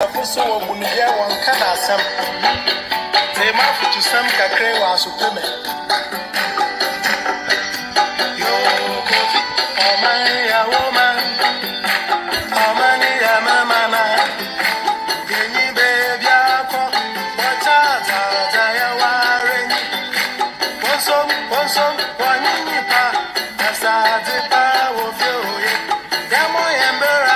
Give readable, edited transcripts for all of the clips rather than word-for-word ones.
So when you hear one kind of some, they might to some cacre was supreme. Yo, coffee, oh my, woman, oh many, mamma, any baby, what are wearing? One song, one in your pa, as I did power of you. Yamo Embera.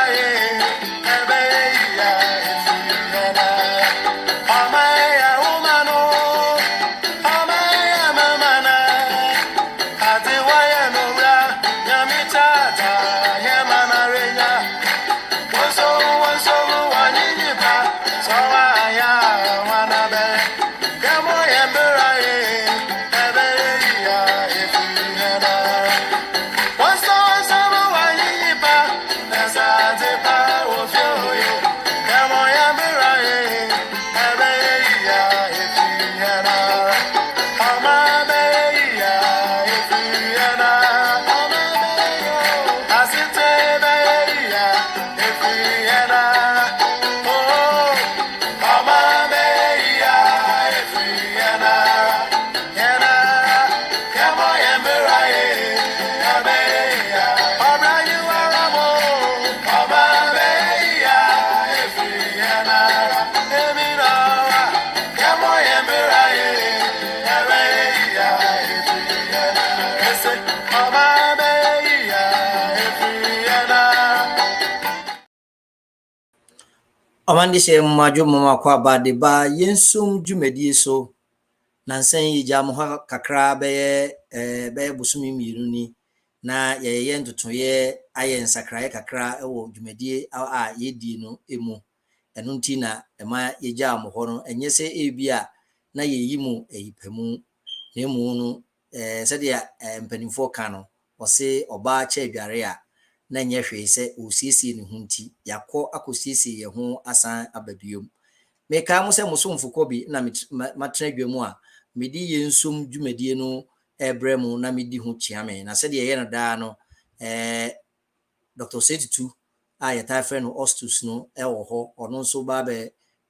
Amandi se mmajo mama kwa bade ba yensum dwumadi so nansan yi jam ha kakra be busumi miru ni na ye ntotoye aye nsakraye kakra ewo dwumadi a yedi no emu enu nti na ema ye jam ho no enye se ebia na ye yimu eyipamu na emu no se dia mpanimfo ka no wose oba cha adware a na nye hwe se osiesie ne hunti yakọ akosiesie ye ho asan ababiom meka mo se musomfo kobi na matena dwamu a medi yensum dwumadie no ebremu na medi ho chiame na se de ye no da no Dr. Setitu a yeta friend no Ostus no ewo ho ono nso ba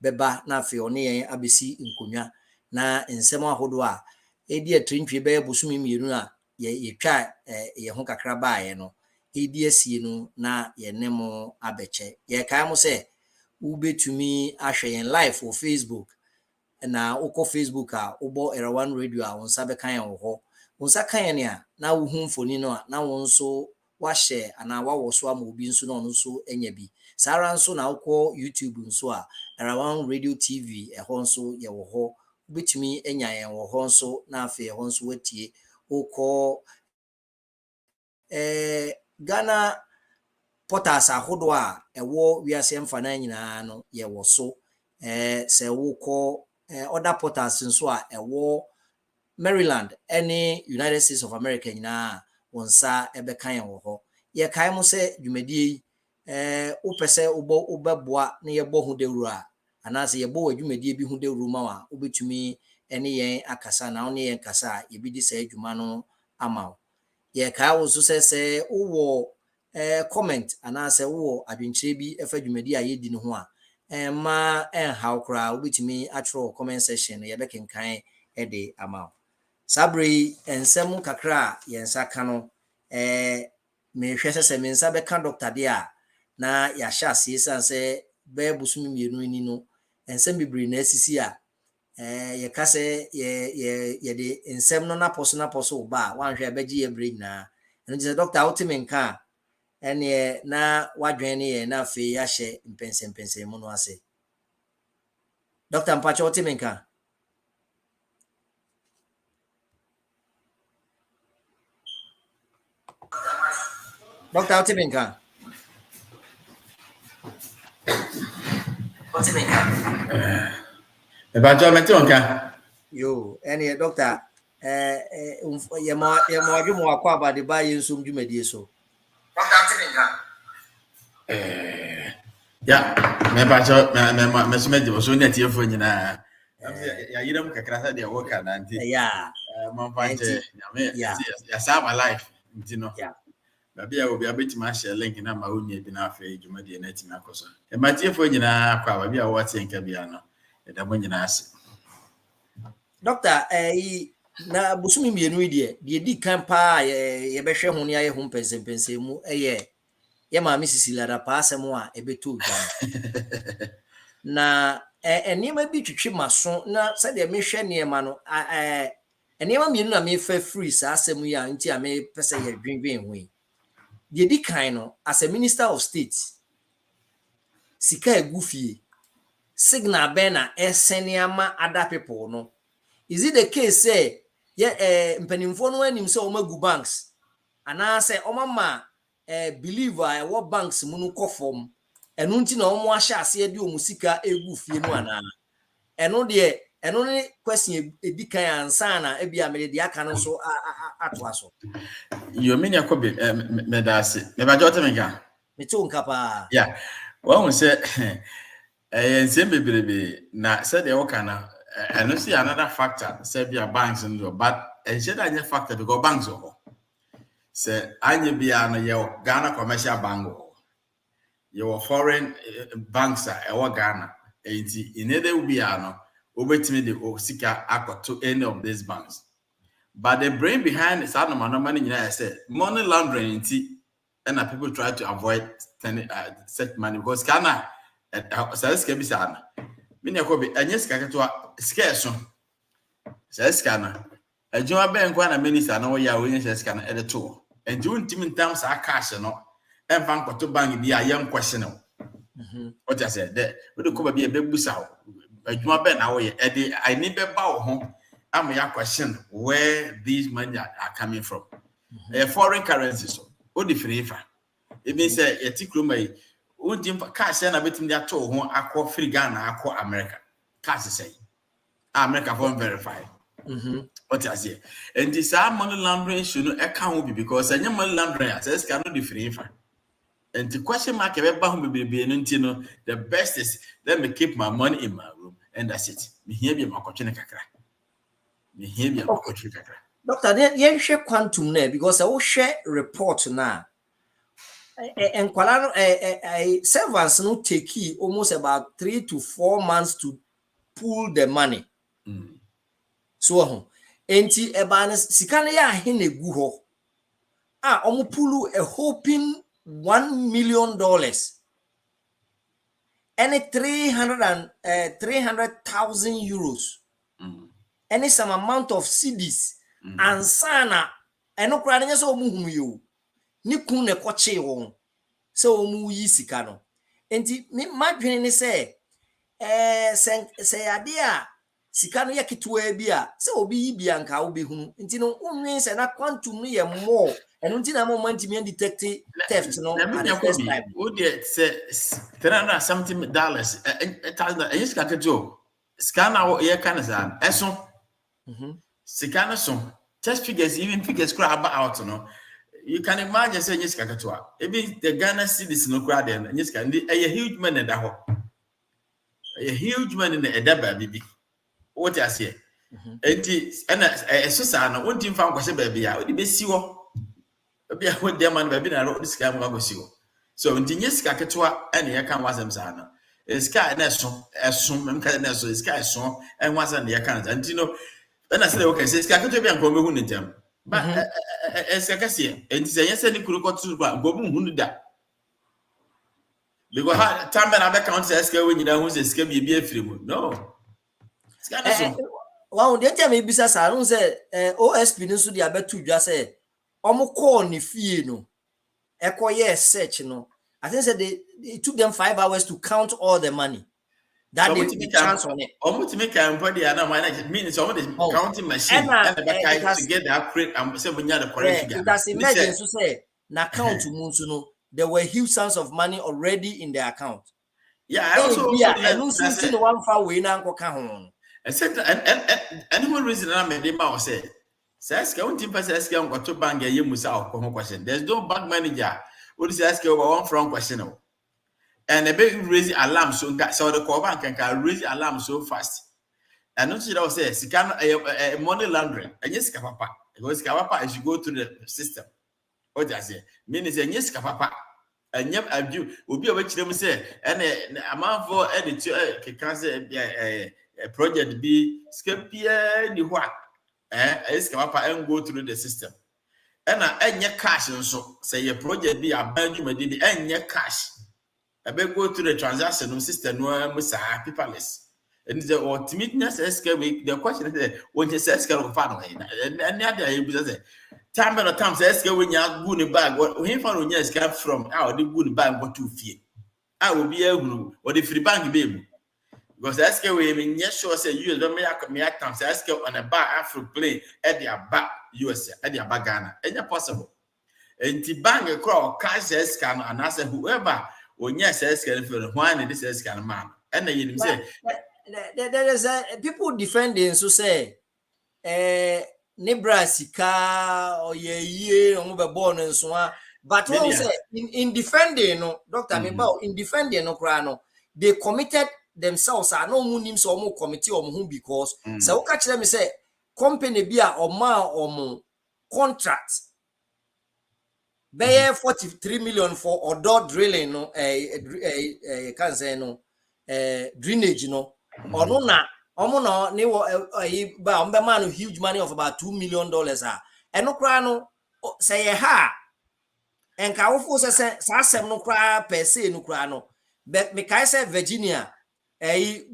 beba na afi one yen abesi nkonwa na nsem ahodo a edi atrintwe be busumi mienu a ye twa ye ho kakra baaye no edi asie no na ye nemo abeche ye kai mo se ubetumi ahwe yen live for Facebook na uko Facebook a ubo era one radio a wonsa be kan wo ho wonsa kan ne a na wo hu mfoni no a na wonso wa share ana wa wo so ama obi nso no no so enya bi sara nso na uko YouTube nso a era one radio TV ho nso ye wo ho ubetumi enya yen wo ho nso na afi ho nso watie uko Ghana portals ahodo a ewo wiase mfana nyina no ye wo so se wokọ other portals nso a ewo Maryland any United States of America nyina wonsa ebekan wo ho ye kai mo se dwumadie upese ubeboa na ye bo hu dewru a anase ye bo dwumadie bi hu dewru ma wa ubetumi ene yen akasa na one yen kasa ye bi di se adwuma no ama ye kai wo so se wo comment anase wo adwenkyere bi efa dwumadi a yedi no ho a ma how kra obetimi atro comment section ye bekenkan ede ama sabre ensem kakra ye nsa ka no me hwese se me nsa beka doctor de a na ya sha asese se be busumi mienu ni no ensem bibiri na asisi a ye ka se ye de ensem no na poso ba wanhwe abeji ye bre nyina eno je doctor ultimate nka ene na wadwen ne ye na fe ya hye mpense mu no ase Dr. Mpacho Otimenka Dr. Otimenka Mpacho metonka yo ene doctor ye mo adwumo akwa ba de ba yensum dwumadie so Dr. Otimenka ya mepacho me sumeje so net yefo nyina ya yiram kakra sa de wo kana nti ya mampanche ya me ya save my life nti no Baby, I will be able to match a link in my own year been after age, my dear Nettie Macosa. And my dear for you now, probably I was in Cabiano, and I'm when you ask. Doctor, na busumi mienu die di kan pa ye behwe ho ne aye ho pensempense mu ye ma Mrs. Lara pa asem a ebeto dwan na enema bi twitwe maso na se de mehwe niema no enema mienu na me fa free sa asem ya nti a me pese ye dwenwen ho die di kan no as a minister of state sika egufie signal ben na eseniama other people no. Is it the case say mpanimfo no anim say omagu banks ana say omama believer what banks mu no kofom eno nti na omo ahya ase de omusika egu fie no ana eno ne question edikan ansa na ebia me de aka no so ato aso You mean your copy medasi me ba jote menka me to nka pa yeah one we say nsem bebrebe na said the worker and you see another factor, say be a banks in but and said I factor because banks are say I be an your Ghana commercial bank your foreign banks are Ghana in either will be an over to me the Sika accord to any of these banks. But the brain behind is no money I said money laundering and people try to avoid set money because Ghana says can be sad. Mini akobi anya sika keto scarce so scanner adwuma ben kwa na minister na wo ya wo nya sika na edeto and you ntimi ntam sa cash no emfa nkoto bank bi ayem question what I said that we do ko ba bi e bebusa adwuma ben na wo ye ede I need be ba wo ho am ya question where these money are coming from foreign currencies so o different fa e mean say etikroma yi cash na betim dia to ho akọ free Ghana akọ America cash say America for verify what I say and this money laundering should no account because any money laundering says cannot different and the question mark e ba ho bebe no nti no the best is let me keep my money in my room and that's it me here be makotwe ne kakra me here be makotwe kakra doctor yen hwe quantum na because I will share report na and servants no take almost about 3 to 4 months to pull the money. So enti ebane sika na ya he na gu ho omo pulu a hoping $1 million and 300,000 euros and some amount of cedis and sana eno kura nya so omo hunu yo ni kun ne koche won so omu yi sika no enti me madwene ne se ade a sika no yaketua bia se obi yi bia nka obi hunu enti no unwen se na quantum no ye more eno enti na moment me detect theft no at the first time o de se $370 $1,000 and sika kejo sika na ye kan sa eso sika no so just figures even figures crab out no. You can imagine saying yes, Kakatoa. Even the Ghana cities no crowd and yes, can a huge man in the hole. A huge man in the Edaba, baby. What I say? And a Susana, one team found question, baby. I would be sure. Maybe I would demand baby. I wrote this guy was you. So in yes, Kakatoa, and I can't was them sana. A sky national, as soon as so sky song and was on the account. And you know, then I said, okay, says Kakatoa and Kobe in them. But as I can see, and say yes, any could go to go hunu da. Because time and other count says when you know who's escape you be a free mood. No. Wow, the time maybe I don't say OSP no so the abetu just say omo call ni fie no. Ekoye search no. I think said it took them 5 hours to count all the money. That they chance on it. Almost to make a body and I mean some of the counting machine and the back to get the accurate and say when you are the correct figure. That's imagine to say na count to Munsuno, there were huge sums of money already in their account. Yeah, I also see the one far way now go count. And one reason I made them out say says counting says can go to bank a musa question. There's no bank manager who is asking over one from question. And a big raise alarm so the core bank can raise alarm so fast. And not you know says you can money laundering and yes papa because papa as you go through the system. What I say, means a yes, papa. And yep, I do. Will be a which them say, and a man for editor can say a project be skipia, the what? Papa and go through the system. And I cash and so say a project be a Benjamin did and cash. I better go to the transaction system where Mr. Paperless. And the ultimateness SK, the question is when you say SK of family, and the other is time and time says when you are good bag, what he found when you escape from our good bag, what you fear. I will be able or the free bank baby. Because SK we mean, yes, sure, say you don't make time, say SK on a bar Afro play at their back USA, at their back Ghana, and you're possible. And the bank a crowd cash SK and I say whoever. When yes, SK for one, this SK man, and then you say, there is people defending so say, Nebraska or ye or move born and so on. But what say in defending, no, Doctor Mibao, in defending no crano, they committed themselves. I know munim so more committee or whom because so catch them say company be or ma or more contracts. They 43 million for outdoor drilling, no, can't say no, drainage, no, or no, na, no, man huge money of about $2 million. And no crano say ha, and Kaufo says, Sassam no cry per se no crano, but me say Virginia,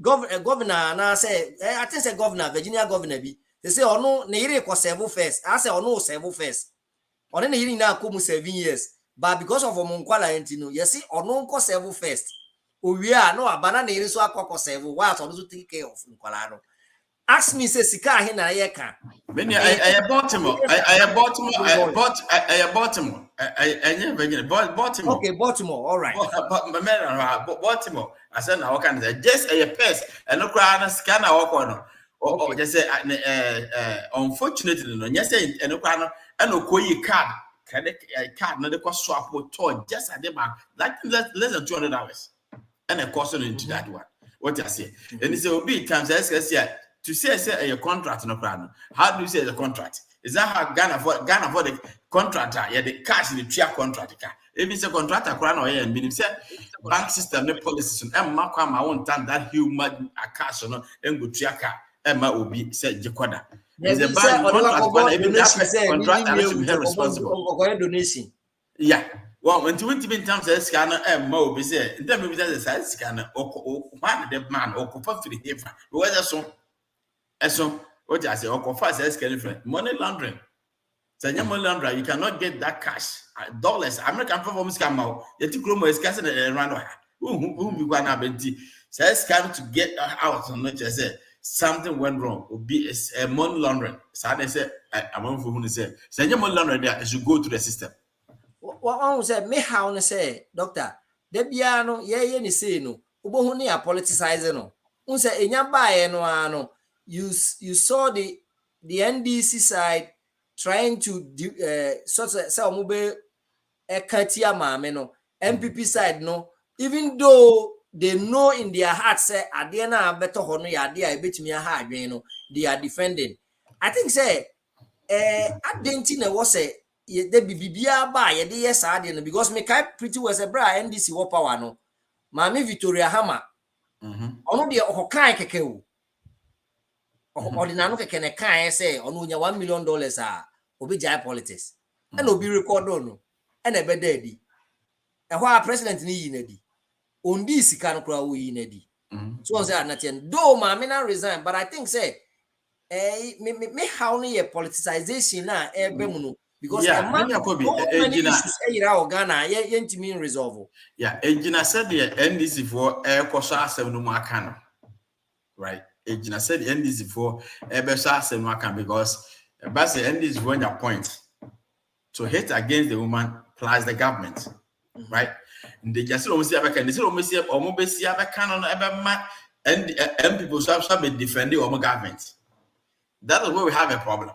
governor, and I say, I think a governor, Virginia governor be, they say, oh no, Nere was several first, I say, oh no, several first. On any hearing now come 7 years, but because of Monquala Antino, you see, or no cost several first. Oh, we are no a banana is so a cock or several whilst also take care of Colorado. Ask me, says Sika Hina Yaka. Many I bought him. I bought him. I Baltimore. Okay, Baltimore, all right. Baltimore. I said, now, can say just a pest and no crowd scanner or or just say, unfortunately, no, yes, and no crowd. And no card, card, no, the cost swap with toy just at the back, like less than $200. And a cost into that one. What I say, and it's a big times to say a contract no problem. How do you say the contract? Is that how Ghana for the contractor? Yeah, the cash in the trial contract. If it's a contractor, crown or and meaning say bank system, the policies, and mark my own time that human a cash or no, and good trial car, and my will be said Jacoda. There's a bank contract, even that responsible. Donation. Yeah. Well, when 20 times a scanner and mo be said, then maybe there's a side scanner or one the man or coupon for the different. Whether so, as so, what I say, or confess as different money laundering. So, money laundering, you cannot get that cash. Dollars, American performance come out, yet to grow is casting around whom you want to be. Says scan to get out on what I said. Something went wrong, will be a money laundering. So they say, I'm on for whom they say, send your money laundering there as you go to the system. What I said, me how to say, Doctor, Debiano, ye say no, Ubohuni are politicizing no. Unse in your buy no, you saw the NDC side trying to sort of say move a katia mameno, MPP side no, even though they know in their heart say Adiana better honor ya dear bit me a hard, you know, they are defending. I think say I didn't know what say there be bibia ba ye dey yes because me kai pretty was a bra NDC wo power no Mami Victoria Hammer ono de okan keke o ordinary keke ne kan say ono nya $1 million obi jai politics and obi record no and e be daddy e ho president ni yi na di ondi sika no kra wo yi na di so on say nothing though Mami na resign but I think say me how no ye politicization na e be mu no because many issues Ghana ye resolve. Yeah, Ejina said the NDC for Kosa 7 no makano. Right. Ejina said the NDC for Ebesa 7 makan because but the NDC for your point to hate against the woman plus the government. Right? And they just almost say they say almost say almost see can and people shall be defending our government. That is where we have a problem.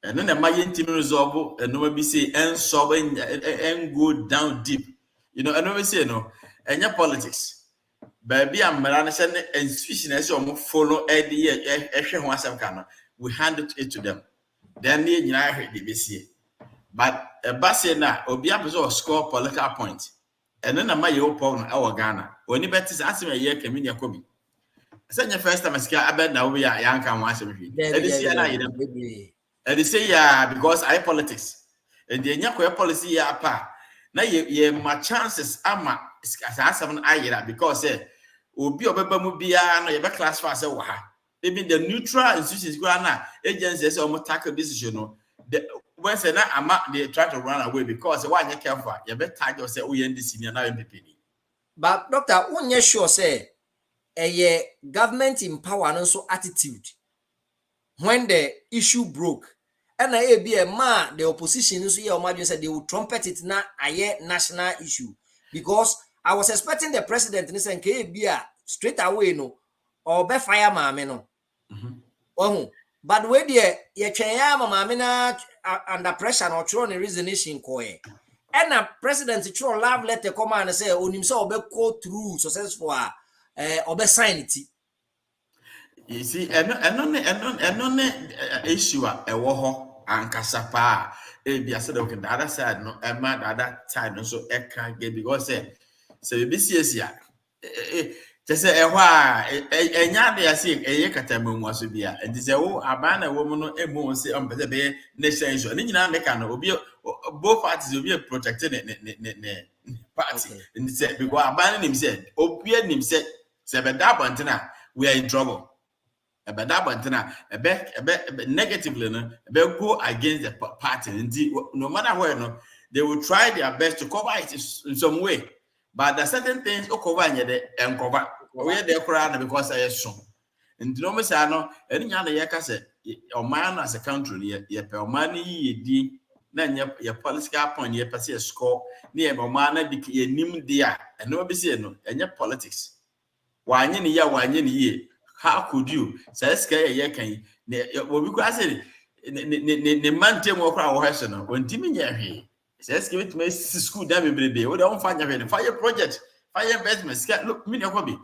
And then the Mayan team resolve and nobody say and solve and go down deep. You know, and nobody say no, and your politics. Baby, I'm Maranation and species or follow every year. We hand it to them. Then they heard the BC. but a basse na obi abezo score political point. And then my opponent our Ghana. When you bet is asking a year community kobi. Send your first time I bet now we are young and watch everything. And they say yeah because I politics. And the nyako policy ya pa. Na ye my chances ama as seven I because obi obeba mu bia no ye be class for say wa ha. Even the neutral institutions go na agencies almost tackle decision no. When say na ama they try to run away because why you careful you be tag you say we end this senior now MPP. But doctor, one sure say a government in power and also attitude when the issue broke. And I be a man, the opposition said they would trumpet it now a national issue. Because I was expecting the president and saying be straight away no or be fire mammy no. Oh, but where the mamina under pressure or throwing a reasonation coy. And a president throw love letter come and say on himself be go through successful or be sign it. You see, and on issue a woho and casapa be said okay the other side no the other side no so can get because so we see here just say why enya dey say eye katamu mu aso bia and say wo abana wo mu no emu say on be nation issue ni nyina make no obi both parties obi protected ne party and say because abana nim say obi nim say be that bontina we are in trouble. But that bontina negatively no go against the party. No matter where no, they will try their best to cover it in some way. But there are certain things cover and cover. Where they cry because I assume. And no me say no, any other yaka say or man as a country, ye per money ye then your political point ye pass a score near man ye nim dia and no be say no and your politics. Why ye how could you say scare ye can what we could say the man tell more crowd when Timmy he says give it to me school damn baby we don't find a fire project fire investment look me hobby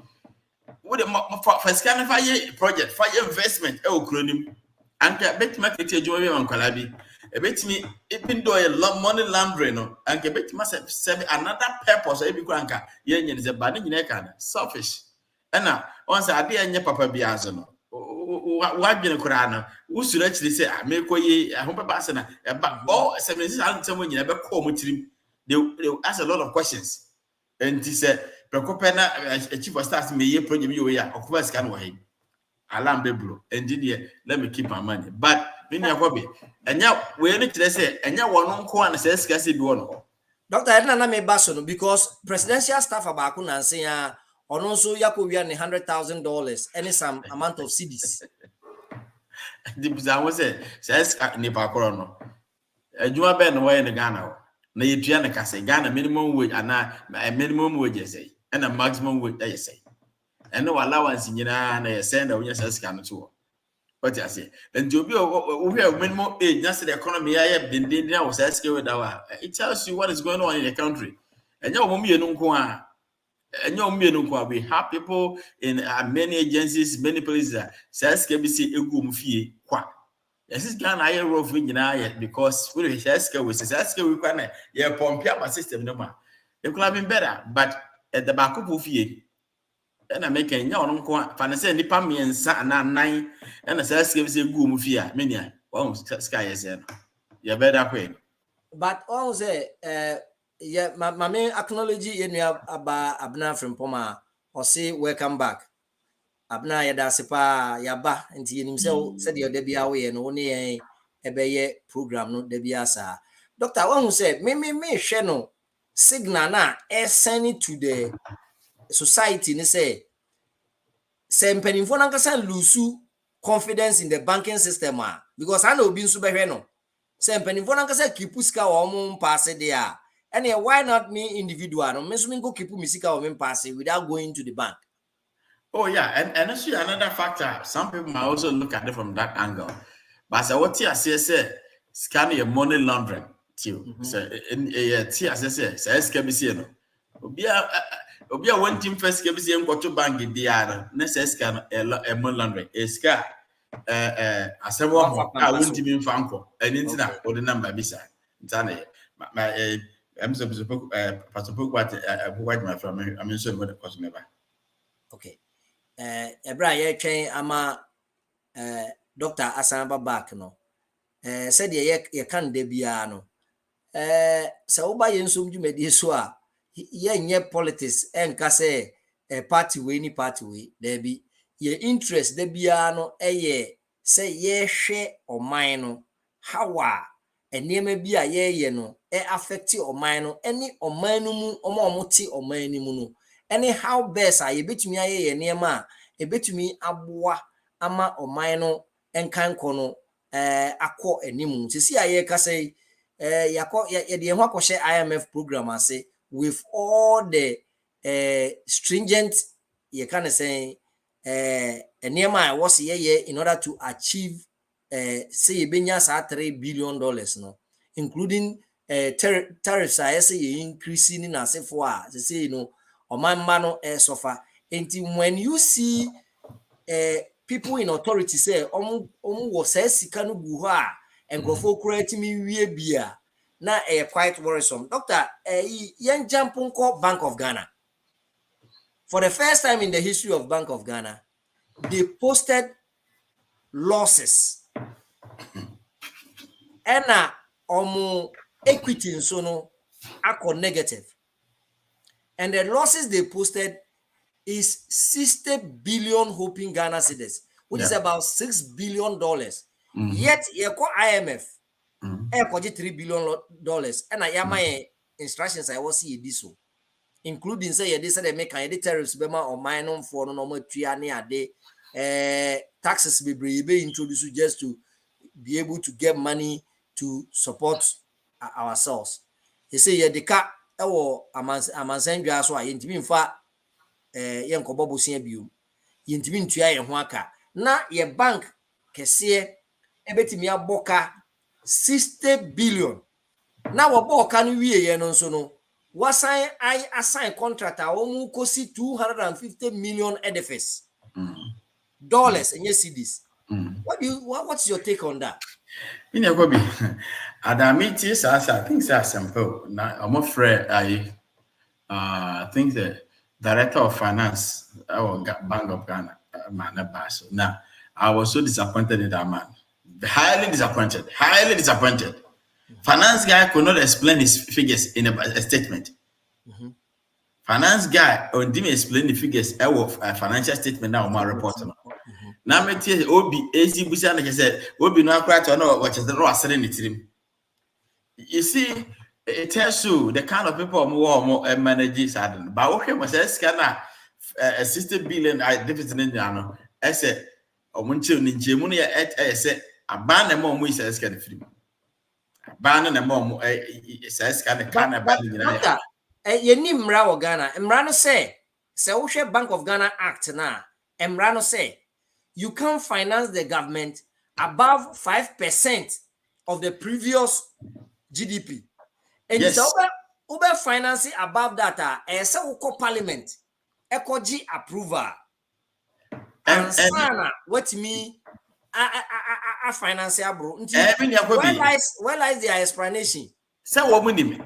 what for scan fire project fire investment cronim and bet market joy on Calabi a bit me even though a lot money laundering no and a bit must serve another purpose every cranker yen is a bad in selfish. And now, once I did any papa biazo, what been a crana, who should actually say, I make way, I hope a basana, about all 7 someone you never call with him. They ask a lot of questions. And he said, Procopena, a chief of staff, may ye project you, of course, can wait. Alarm Beblo, engineer, let me keep my money. But, many a hobby. And now, we need to say, and now one corner says, scarcely one. Dr. Edna me basono because presidential staff about and say, or also Yako $100,000 and some amount of CDs. The bizarre was it says Nipa Corono. You are better away in the Ghana. Na Yitriana Cassa, Ghana minimum wage and a minimum wage, say, and a maximum wage, I say. And no allowance in Yana send a yes can tour. What I say, and to be over minimum age, just the economy I have been doing now was asking with our it tells you what is going on in the country. And your woman, you we have people in many agencies, many places that says KBC Egum fee qua. Yes, it's Ghana I rough in because we says we can pomp system no man. It could have been better, but at the back of fee. And I make a young fancy nipa me and sat 9 and a says KBC Gum fee, many sky is you better quit. But also, yeah, my main acknowledge you about Abna from Poma or say welcome back. Abna yada sepa yaba and himself said your debut away and only a beye program no debiasa. Doctor one who said me sheno signal na send it to the society and say sempeni for nankasa lose confidence in the banking system because I know being super no sempeni for nankasa kipuska or pass there. And why not me individual? No, me go keep musical or pass without going to the bank. Oh yeah, and actually another factor. Some people might also look at it from that angle. But so what I say, scan your money laundering too. So in I say, SKBC no. Obia one team first SKBC go to bank the next scan a money laundering. A scan asemo I won't team in fanko and internet or the number beside. Zane, I'm so Pastor Book what my family. I'm sure what the question never. Okay. Ebra ye twen ama Dr. Asanba back no. Said ye kan de bia no. Se wo ba ye nsum dwumadi so a ye nye politics enka se party we ni party we there be ye interest de bia no se ye hwe oman no hawa enema bi a ye no affect oman no any oman no mu omoti oman ni mu no any how best a ye betumi aye enema a e betumi aboa ama oman no enkan kono akọ enimu sisi a ye ka say the IMF program I say with all the stringent you can say I was here in order to achieve say $3 billion no, including tariffs I say increasing in as if say or my man suffer until when you see people in authority say was sika no gu ho a engrofo create me wie bia na quite worrisome. Doctor, yen jampunko Bank of Ghana. For the first time in the history of Bank of Ghana, they posted losses. And equity in sono are negative. And the losses they posted is 60 billion hoping Ghana cedis, which is about $6 billion. Yet, you call IMF, $3 billion, and I am my instructions. I was see this one, including say they said they make any tariffs bema or minor for no more triani a day, taxes be introduced just to be able to get money to support ourselves. They say yeah, the car or a man send you as well. In fact, yen ko bobo sia biom yentimi ntua ye ho aka na ye bank kese ebetimi aboka 60 billion na wo boka no wie ye no nso no wasan assign contract a wo mu kosi 250 million edifice dollars and yes cedis. What's your take on that? In your hobby, Adamitis, I think that's simple. Now, I'm afraid I think that Director of Finance, our Bank of Ghana, man, now I was so disappointed in that man. Highly disappointed. Finance guy could not explain his figures in a statement. Finance guy didn't explain the figures of a financial statement now my report. Now me tell Obi AC Busa like I said, Obi no quite to know what is the raw selling it to him. You see, it tells you the kind of people more managers are. But okay, was a scanner 60 billion deficit in the I said, or when children Jimuni I said, a ban and more is a scan free. A ban and more says can Doctor, ye ni mra wo Ghana. Mra no say wo hwe Bank of Ghana Act na. Mra no say you can't finance the government above 5% of the previous GDP. And yes. Over financing above that, say parliament, ECOG approval. And sana, what me, a financial bro. Where lies their explanation? Say what we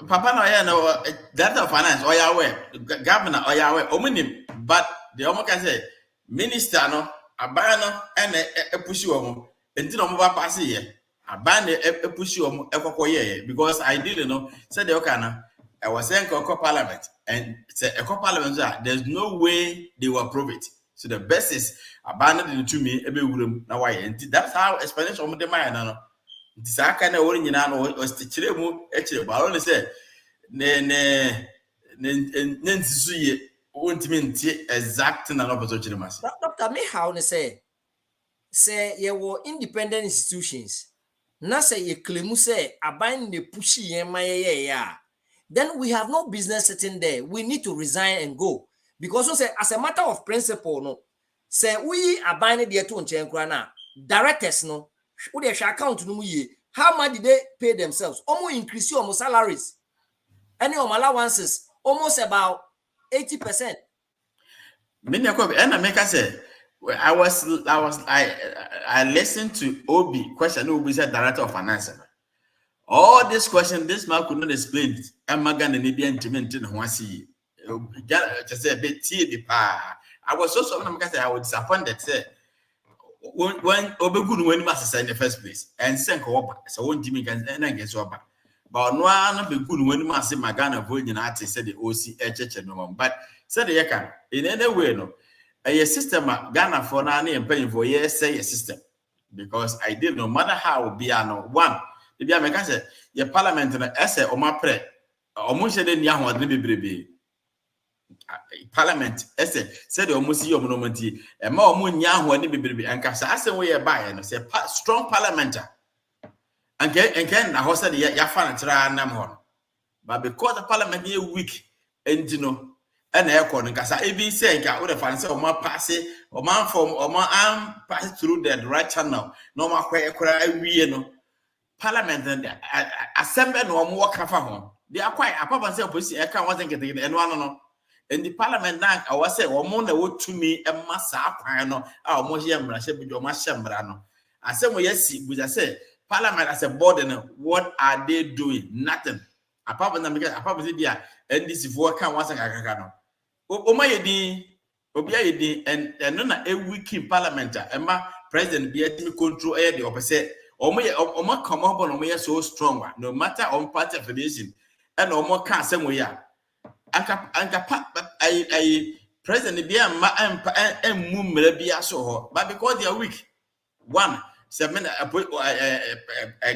Papa no that of finance or Yahweh, governor or Yahweh, ominim, but the Omoka say, minister no, a banner and a push you until I'm pass here. A banner a push you because I didn't know, said the Okana, I was saying parliament and said a parliament, there's no way they will approve it. So the best is abandoned to me every room now. And that's how explanation of the mind. This I kind of worrying was the chilemu, actually, but I only said, Nancy, won't mean exact and opposite. Doctor, me how say you were independent institutions. Na say ye claim say abandon the pushy yeah. Then we have no business sitting there. We need to resign and go. Because we say, as a matter of principle, no, say we abandon the two and directors, no, would they account no ye? How much did they pay themselves? Almost increase your salaries. Any of allowances, almost about 80%. Many of and I make I say, I listened to Obi question. Obi said director of finance. All this question, this man could not explain it. I'm not gonna need the intimate in Hwasi. Just say a bit the pa. I was so sorry because I was disappointed. Say when Obegun when must in the first place and send over. So won't Jimmy can and I guess over. But no one be good when must say Magana Virgin artist said the OC church and no one. But said the Yakan in any way, no. A system Ghana for nanny and paying for years say a system. Because I did no matter how be no one. The American said, your parliament and essay or my prayer, or much than Yahoo, baby. Parliament, essay, said almost your monument, and more moon Yahoo, and baby, and Casa way a buy and say, strong parliamenter. And can I hosted the Yafan Namhon. But because the parliament is weak, and you know, and aircon, and Casa AB saying, I would have found some more passing, or man from, or my arm pass through the right channel, no more cry, we know. Parliament and assembly no more kafa home. They are quite a papa say opposition. I can't wasn't getting and one no. In the parliament now, I was say, or more than to me a massa no, our Mosiam Rasha with your Mashambrano. I said, well, yes, which I say, Parliament as a board and what are they doing? Nothing. Apart from them, because apart from the and this is what can once a cacano. Omayedi, Obiadi, and none a week in parliament, and my president be able to control the opposite. Oma come up on me so strong, no matter on party affiliation, and Oma can't say we are. I president be and moon be so, but because they are weak, one, 7 a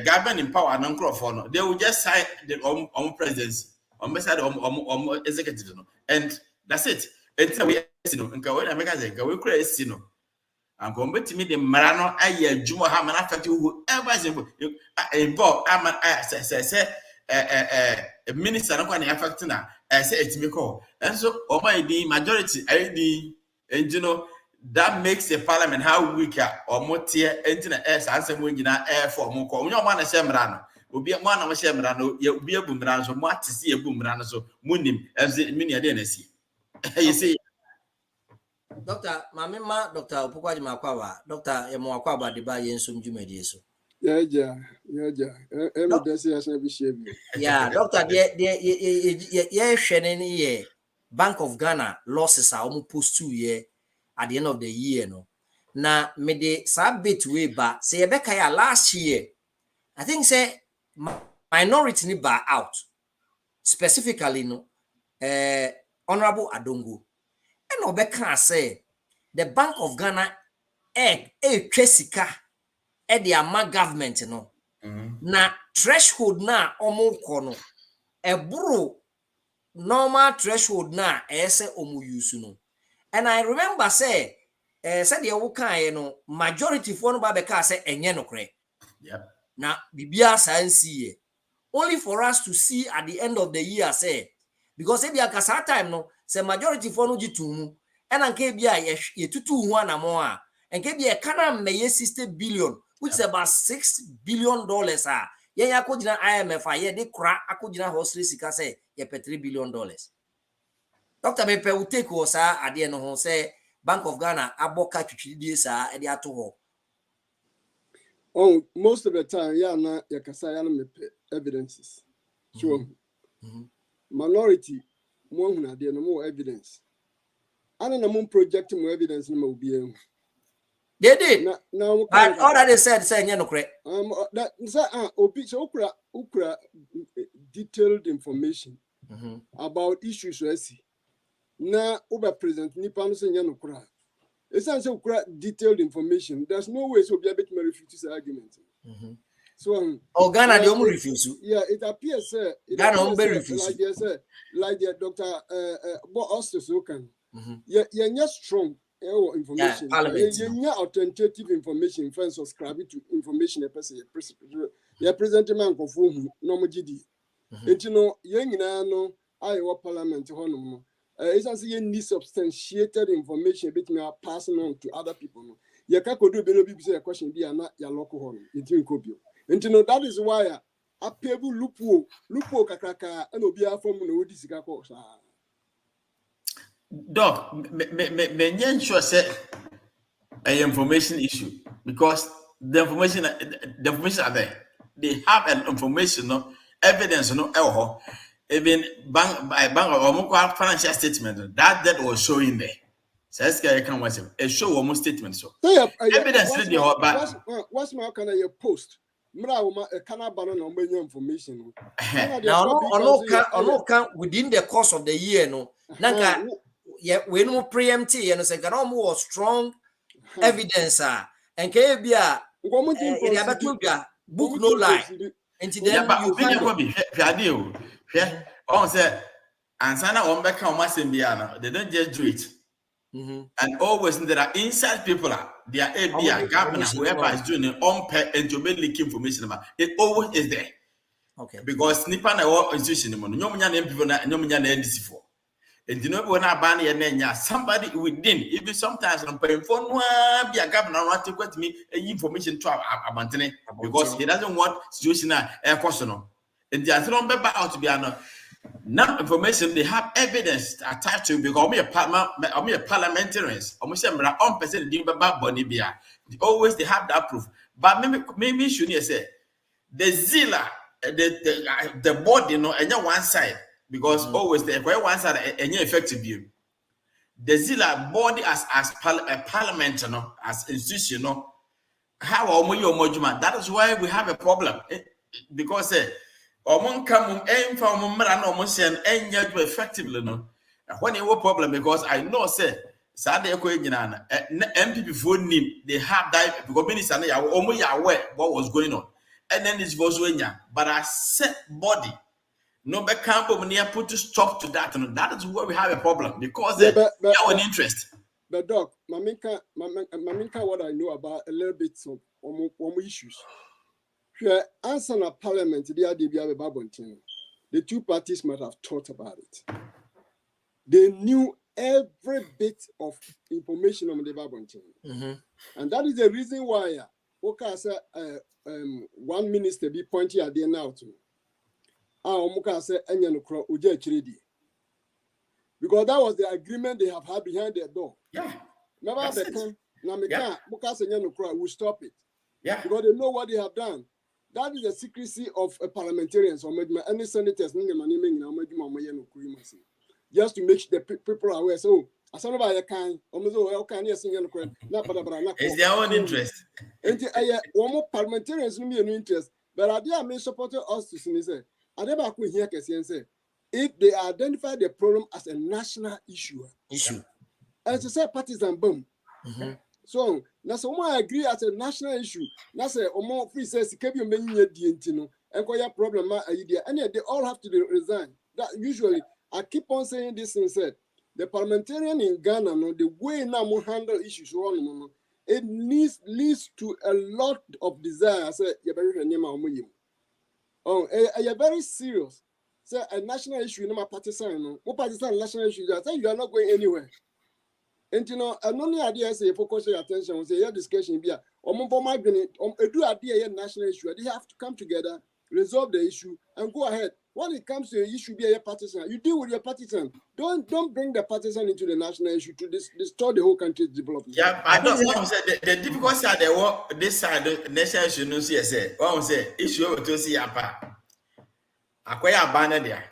government in power and uncrophone, they will just sign their own presidency, on the side of executive, and that's it. It's a way, and go and make us go crazy. I'm going to meet the Marano. I Juma Haman affect you whoever is involved. I'm a minister. I'm going to affect now. I say it's me call. And so, the majority, and you know, that makes the parliament how weaker or more tier, internet air, answer when you know air for more call. You don't want to share Marano. Will be one of a Shemarano, you'll be a boomerang, so what to see a boomerang, so Mundim, as the mini I didn't see. You see. Doctor, Mamma, Doctor Opukwaji Makwawa, Doctor Yamwakwa de Bay and Sum Jumediso. Yeah. Yeah, Doctor, Shannon, Bank of Ghana losses are almost post 2 years at the end of the year. No, now, me de sabit way back, say Rebecca last year. I think, say, minority ni bar out, specifically, no, Honorable Adongo. And Obeka say the Bank of Ghana Chesika the ama government no na threshold na omo kono ebro normal threshold na ese omo use no. And I remember say said the wokan no majority for no babeka say enye no kre. Yep. Na bibia sansi only for us to see at the end of the year say because if you akasa time no say majority for no jitu and anke bia ye tutu hu anamo a enke bia kana meye 60 billion which is about $6 billion ye yakogina IMF ye de kra akogina hostel sika say ye pe $3 billion. Dr. Bepe will take us at the end of say Bank of Ghana aboka twitwidie sa e de ato ho. Oh, most of the time na yakasa ya no evidences. So minority mo hu na de no more evidence. Ana na mo project more evidence no ma obi. They did. But all that they said, say no correct. That obi so ukra detailed information about issues we see. Na over present nipa no say no kra. Esan say ukra detailed information. There's no way so be able to refute this argument. So Ghana they almost refuse. Yeah, it appears Ghana almost refuse. Like the Dr. Bo Ostosokan. Yeah, strong information. Yeah, authoritative information. Friends subscribe to information a person. Yeah, present man conform no mojidi. And you know, no Iowa Parliament honor. It's as you need substantiated information between our passing on to other people. You can't do a question be not your local home. It will copy. And you know that is why a pebble lupo kakaka and obia from no disika. Doc, me sure say a information issue because the information are there. they have an information, no evidence, no even bank or financial statement that was showing there. So let's get a show almost statement. So evidence what's my kind of post? Can I ban on information? Now, within the course of the year, no, we no preempt, and say, can more strong evidence, and KBA, book no lie. And then they don't just do it. And always there are inside people, they are governor, whoever is doing it on and to make leak information about it, always is there. Okay. Because Nippon institution, no people NDC for. And you know when I ban your somebody within, even sometimes I'm paying for no be a governor want to get me information to abandon because he doesn't want situational air question. And the other number out to be now information they have evidence attached to because me a parliamentarians almost on person Bonibia. Always they have that proof. But maybe should you say the Zilla the board, you know, and one side because always the one side and effective view. The Zilla body as a parliament, you know, as institution, you know, how that is why we have a problem because come effectively no. When you problem because I know say MPP for they have that because minister aware what was going on. And then this was when but I said body no back camp put to stop to that and that is where we have a problem because they have an interest. But Doc, Maminka, what I know about a little bit of issues. Answer na parliament, the two parties might have thought about it. They knew every bit of information on the Babontin. And that is the reason why one minister be pointing at the now to because that was the agreement they have had behind their door. Yeah. Never will stop it. Yeah. Because they know what they have done. That is the secrecy of parliamentarians or any senators. Just to make the people aware. So, as some of I can, it's their own interest. And one more parliamentarians no interest. But I may support us to say, I never could hear Kessian say, if they identify the problem as a national issue, and to say partisan boom. So now someone agree as a national issue. That's a more free says keep you many dientino and your problem idea. And yet they all have to resign. That usually I keep on saying this and said the parliamentarian in Ghana, no, the way now we handle issues, it leads to a lot of desire. I say you're very serious. Say a national issue, no partisan, no partisan national issue. I say you are not going anywhere. And you know, and only idea say focus your attention, say your discussion be do idea national issue. They have to come together, resolve the issue, and go ahead. When it comes to an issue, be a partisan. You deal with your partisan. Don't bring the partisan into the national issue to destroy the whole country's development. Yeah, I don't know. The difficult side they work this side the national issue no see say. One say issue to see apa. Akwaya banner there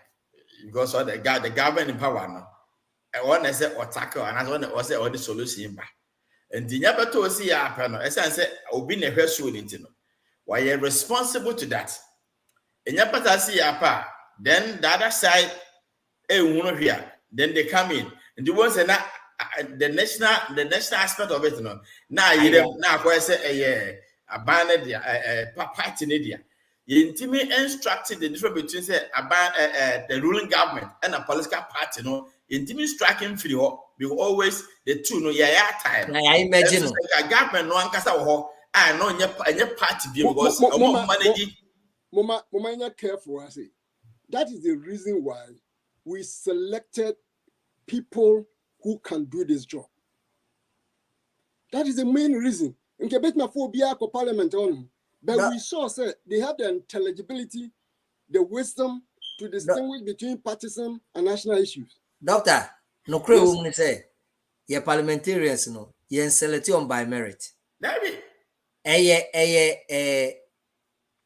because of the government in power now. One say or tackle and one was say the solution. And the never to see apa no. As I say, obi na hwe so ni no. Why you responsible to that? And you better see apa. Then the other side, then they come in. And the ones that the national aspect of it, no. Now I say a banner there, a party in India. You intimate instructed the difference between say the ruling government and a political party, no. Intimate striking for you, because always the two no time. I imagine a government no ankasa ho. I know your party because managing. Mama, careful. I say that is the reason why we selected people who can do this job. That is the main reason. In Quebec, na phobia for parliament on, but we saw say they have the intelligibility, the wisdom to distinguish between partisan and national issues. Doctor, no crave say your parliamentarians no, you select on by merit. Maybe.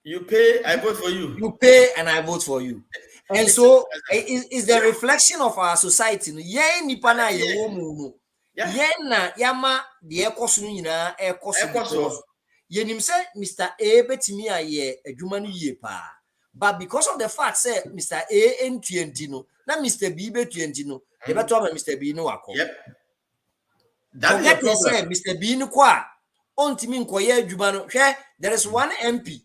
You pay, I vote for you. You pay and I vote for you. And so it's the reflection of our society. Yen nipa na ye wo mu no. Yen na yama de ekoso nyina ekoso. Yenim say Mr. A betimi aye adwuma no yie pa. But because of the fact say Mr. A entuenti no, na Mr. B betuenti no, e beto ama Mr. B no wako. Yep. That's the problem. Say Mr. B no kwa ontimi nkoye adwuma no. Hwe, there is one MP.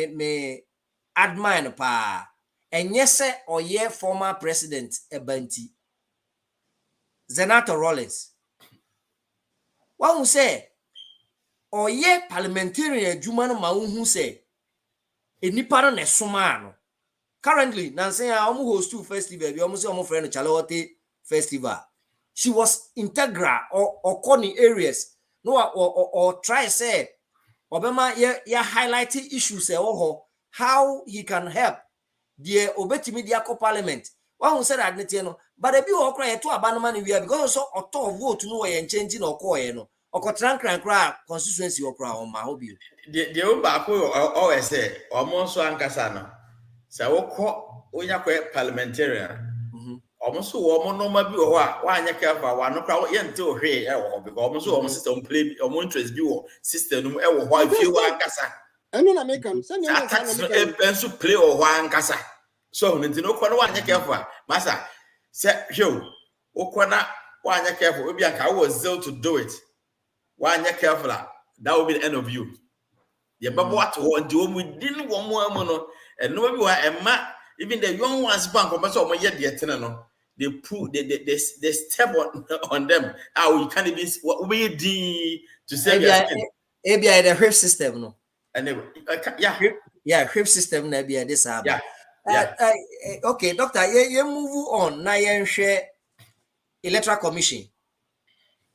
Me admire pa. And yes, or ye former president Ebanti. Senator Rollins. One who say, or ye parliamentarian Jumano Maun say, a nipano ne sumano. Currently, Nancy almost host two festival, we almost almost friend Chalote Festival. She was integral or corny areas. No, or try say, Obama ya highlighting issues how he can help the Obetimidiako Parliament. One who said that, but a few cry to abandonment we are because so auto vote no way and changing or coin or cotran cry constituency or crown on my hobby. The old Baku always say, almost one Casano. So, when you're parliamentarian, almost one no maybe one you care for one no crowd until here, because almost don't play or interest view system, why you want Casa. I know American. Send you a play or one Casa. So, Nintendo, one you care for, Massa. Say, you, Okwana, one you care for, I was there to do it. One you careful, that will be the end of you. Yeah, but what to do within 1 more month, and nobody were a man, even the young ones bank of my yet the tenor. They put they step on them. How you can't even what we did to say ABI the HRIP system no. And HRIP system na be this okay, doctor, you move on. Na yen share Electoral Commission.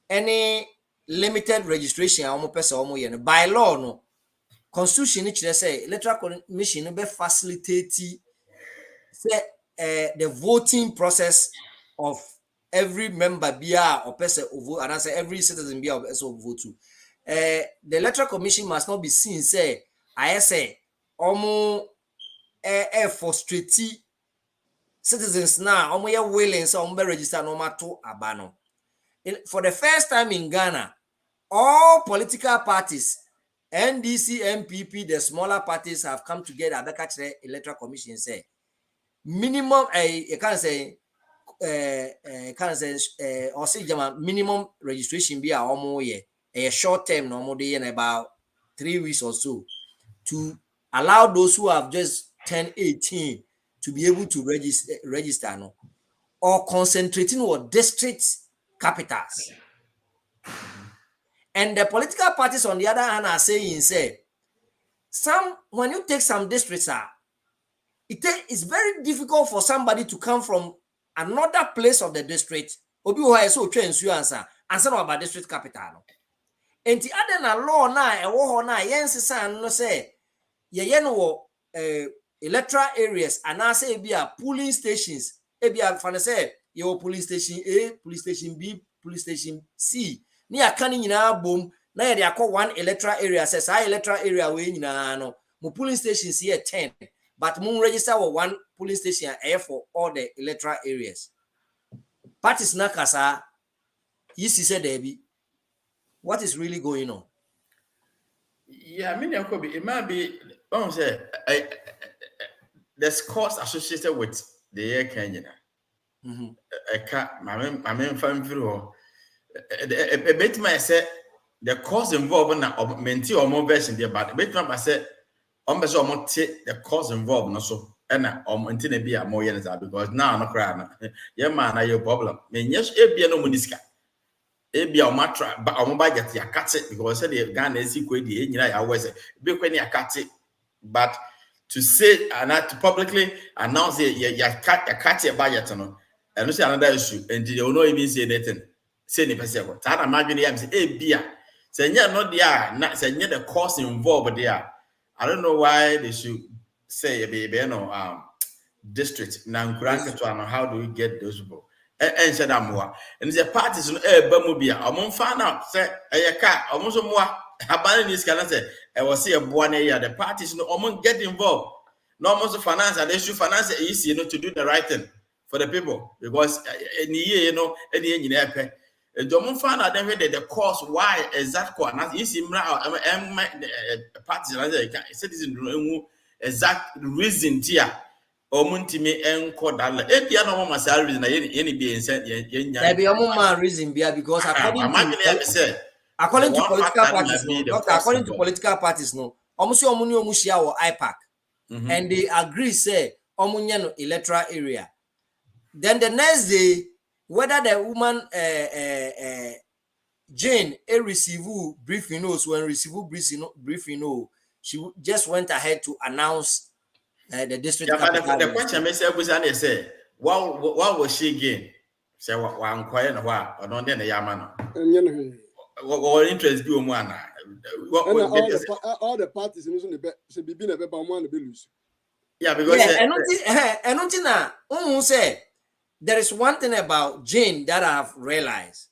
Any limited registration almost person almost by law no. Constitution it say Electoral Commission be facilitate say the voting process of every member bia or person vote and I say every citizen bia also vote to. The Electoral Commission must not be seen say I say almost frustrate citizens now almost willing so be register no matter abano. For the first time in Ghana, all political parties, NDC, MPP, the smaller parties have come together. The Electoral Commission say minimum. You can't say or say minimum registration be a short term, normal day in about 3 weeks or so, to allow those who have just turned 18 to be able to register no, or concentrating on districts. Capitals. And the political parties on the other hand are saying, when you take some districts, it's very difficult for somebody to come from another place of the district, obi who is so trained and some about district capital. And the other law now, say, electoral areas, and I say, be a polling stations, say, your police station A, police station B, police station C. Ni akani nyina bom na ye de akọ one electoral area says I electoral area we nyina no. Mo polling stations here 10, but mo register with one polling station for all the electoral areas. Parties na kasa yisi said Debbie. What is really going on? Yeah, I mean it might be there's costs associated with the air Kenya. I mean, a bit my say the cost involved na maintain or more version there, but a bit I said, the cost involved, no so, and maintain be a more years because now no cry, yeah, man, I your problem. Mean, yes, it be no munisca. It be a matra, but I'm about to cut it because the Ghana is equal the I always say, be when you cut it, but to say and not to publicly announce it, you cut your budget. And this is another issue, and they will not even say anything. Say the person, I imagine them say, "Hey, beer." Say, "Yeah, not there." Not say, "Yeah, the cost involved there." I don't know why they should say, "Baby, no, district." Now, how do we get those people? And said, "I'm more." And the parties, Bamubia. I'm on fan out. Say, "Hey, car. I'm also more." Abandon this can say, was see a one area, the parties no almost get involved. No almost finance and they should finance it easy, you know, to do the right thing for the people. Because any year, you know, any engineer don't find out the cause why exact cause. Now you see parties citizen exact reason here. Omuntimi enko dala. Ebia no mama say reason na ye be inside ye nya. There be omo reason because according to political parties, no, doctor, according to political parties, no, omo say omo ni omo share or IPAC, and they agree say omo nya no electoral area. Then the next day, whether the woman Jane receive briefing notes when receive briefing no, she just went ahead to announce the district. Yeah, the question say, what was she again? Say one quiet and what or not then the Yamano. What interest do one? All the parties in the should be a better one to lose. Yeah, because and until say there is one thing about Jane that I've realized.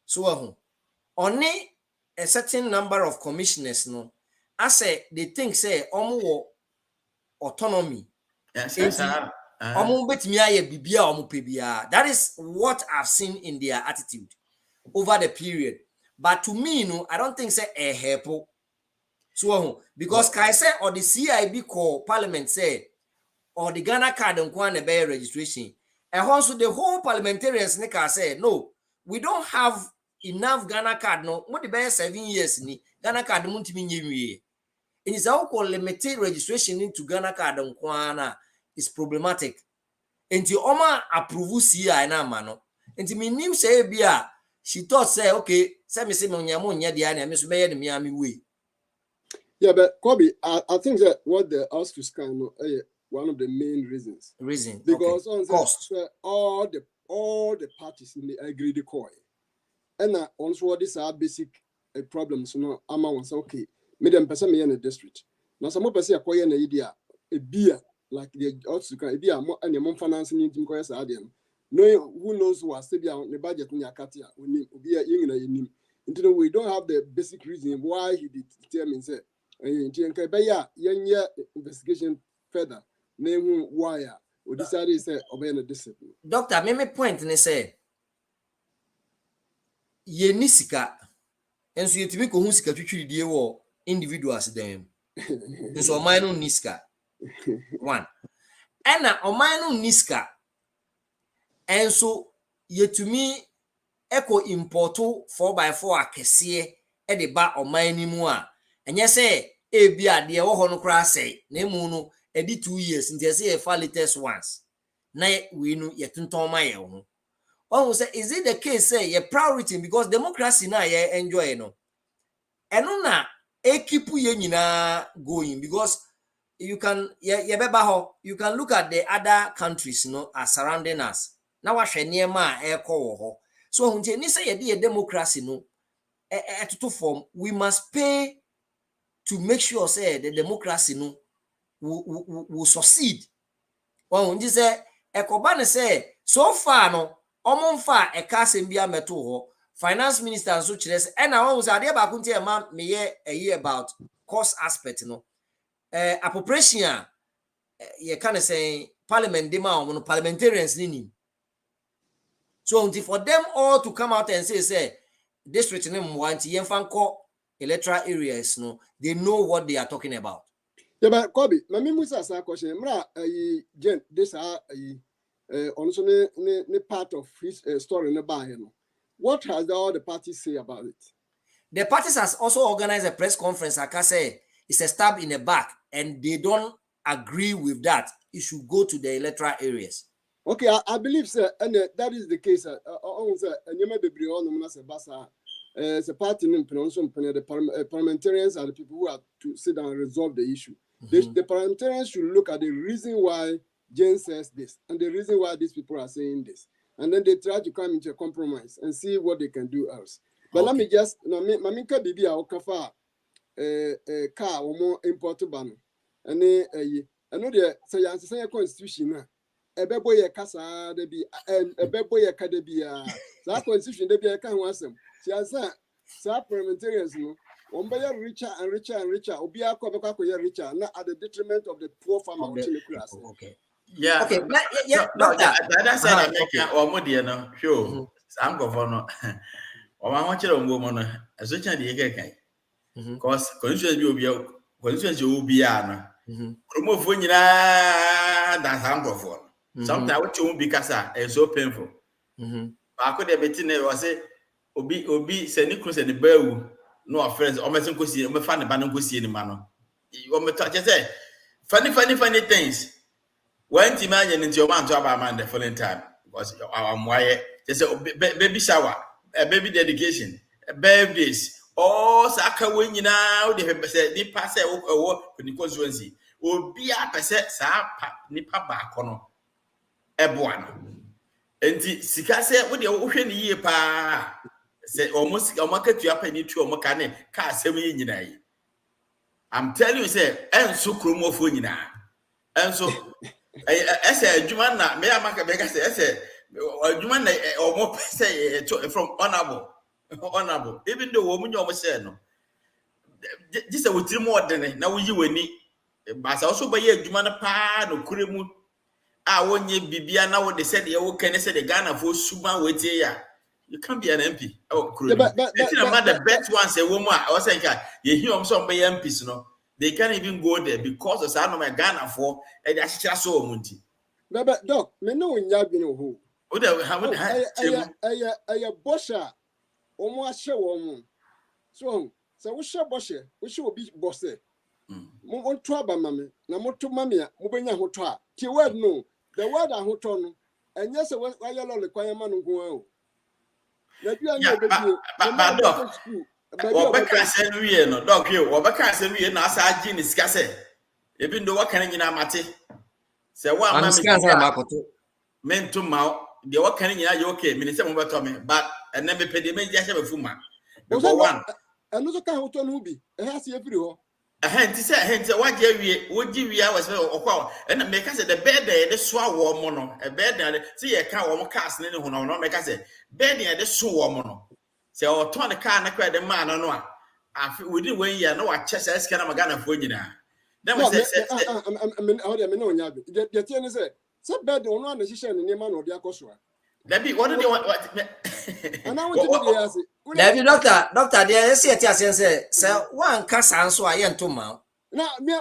So only a certain number of commissioners, no, I say they think say autonomy. Yes, that is what I've seen in their attitude over the period. But to me, no, I don't think say a help. So because Kai say or the CIB call parliament say or the Ghana card and Kwan bear registration. And also the whole parliamentarians say no, we don't have enough Ghana card. No, what the bear 7 years ni Ghana card multi. It is how called limited registration into Ghana card and Kwana is problematic. Until Oma approve CI na mano. Until me nim say bia she thought say okay, say me say me nya dia na me so be the Miami way. Yeah, but Kobe, I think that what the Austrians can know one of the main reasons. Because all the parties in the agree the coin. And also what these are basic problems, you know, I'm okay. Medium person me in the district. Now some person acquire an idea, a beer like the Austrian, a beer and your mom financing into Koya Sadian. No, who knows who are still on the budget in Yakatia, when be a young in until we don't have the basic reason why he determines it. And young investigation further. Name why we decided to say obey the discipline. Doctor, me point and say ye nisika and so yetimi ko husika twitwiri die wo individuals dem. So omanu niska. One. And omanu niska. And so yetumi eko importo 4x4 akese e de ba omani mu a enye say e bia de wo ho no kra say na emu no edi 2 years until say a latest ones na we no yetonton ma ye ho. One say is it the case say your priority because democracy na ye enjoy no eno na e keep ye nyina going because you can ye beba ho you can look at the other countries no as surrounding us na wa hwe niema e ko wo ho so hunje ni say ye de democracy no to form we must pay to make sure say the democracy no will succeed. Well, you say Ekobane say so far no omonfa e kasem bia meto ho finance minister and so chires and I was ade ba kunti e ma me ye about cost aspect no appropriation ye can say parliament de ma no parliamentarians ni so until for them all to come out and say district name want ye fanko electoral areas no they know what they are talking about. Yeah, but Kobe, my memories are question. Mra, Jen, this are also ne part of his story in the bar. What has all the parties say about it? The parties has also organized a press conference. Like I say, it's a stab in the back, and they don't agree with that. It should go to the electoral areas. Okay, I believe, sir, and that is the case. And you may be beyond the party the parliamentarians are the people who have to sit down and resolve the issue. The parliamentarians should look at the reason why Jane says this and the reason why these people are saying this. And then they try to come into a compromise and see what they can do else. But let me just, Maminka Bibi, Okafa, car or more important banner. And I know the say constitution. A beboy casa, they be a beboy academia. That constitution, they be a can want them. She has said, parliamentarians, richer and richer and richer. Obia ko richer, not at the detriment of the poor farmer. Okay. Yeah. Okay. Yeah. No, that's I make or more no. Sure. I'm go for no. Or I want you to go on a such an egg. Because constituency will be an. Remove when you that's harmful for. Sometimes what you won't be casa is so painful. I could have been was say, Obi, send Nicholas and the Beau. No offense, almost see, I'm a fan of Bannon see any man. You want me to say, funny things. When you imagine into your man to about man the following time was I'm why they say baby shower, a baby dedication, a birthdays, all Saka when you now they have said they pass a walk for the constituency. Will be a percent nipa back on a buana. And the Sika with your ocean year pa. Say almost a market you up and you to a mechanic car 7 years. I'm telling you, say, and so chromo for you now. And so, I said, Jumana, may I make a beggar say, Jumana or more say from honorable, even the woman you almost said no. This is with 3 more than now you will need, but also by a Jumana pan or Kurimu. I won't be now what they said, you can say the Ghana for Suba with ya. You can't be an MP. Oh, but the best ones a woman. I was saying, you hear some by MPs, no, they can't even go there because of some of my Ghana for and that's just so munti. But doc, me know in Yabino who. Would have a bosher almost show woman. So we shall bosher, we should be bossy. Move on trouble, mammy. No more to mammy, moving a hotel. Till word no, the word a hotel, and yes, I yellow the choir man go. But dog, Obeka said we no dog you, Obeka said we na sa gin is case. Even though what can you mate? Say one man men to mouth, the what can you okay, Minister Mobatomi, but and never pay the media have a fuma. Because one another kind of hotel will be a has everywhere. A hand to say, what would give you hours or and make us the bed there, the swar warm mono, a bed there, see a car or cast in who no make us say, bed there, the swar mono. Say, or turn the car and I cried the man or no. I feel we didn't wait here, no, I chest as can I'm gonna for you now. Then we say, I mean, how do you know Yabi? The thing is, so bed on one decision in the man or the Akoswa. That be what do they want? And I want to ask David, doctor, there is say one cast answer I am to mount. Now, me,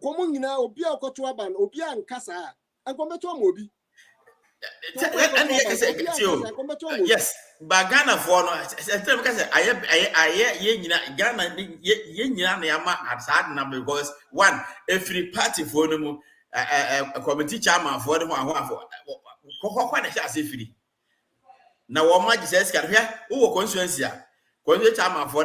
coming now, Obia Kotuaban, Obia and Casa, and come to a movie. Yes, but Ghana for no, I Ghana at because one, every party for them, a committee chairman for them, free. Now, what much says, can hear who constituency, constituency chairman for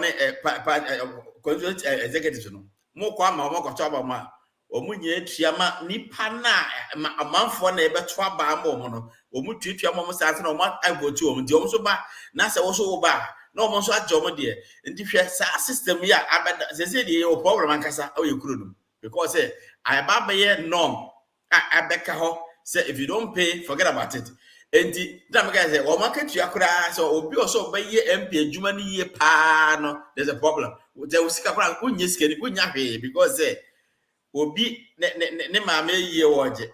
constituency executive. More kwama, more kotaba, or munye chiama, nipana, a month for neighbor, twaba, mono, or mutu, your satin, or what I go to, the also ba, Nasa also ba, no more so at Joma dear. And if you have a system, yeah, I bet they say the problem, and Cassa, oh, you couldn't. Because I baba ye norm, I bet say if you don't pay, forget about it. And the guy said, "Oh, market you are so be also by ye MP, Jumani ye pan." There's a problem. There was a problem. Because will be ne mamma ye watch it.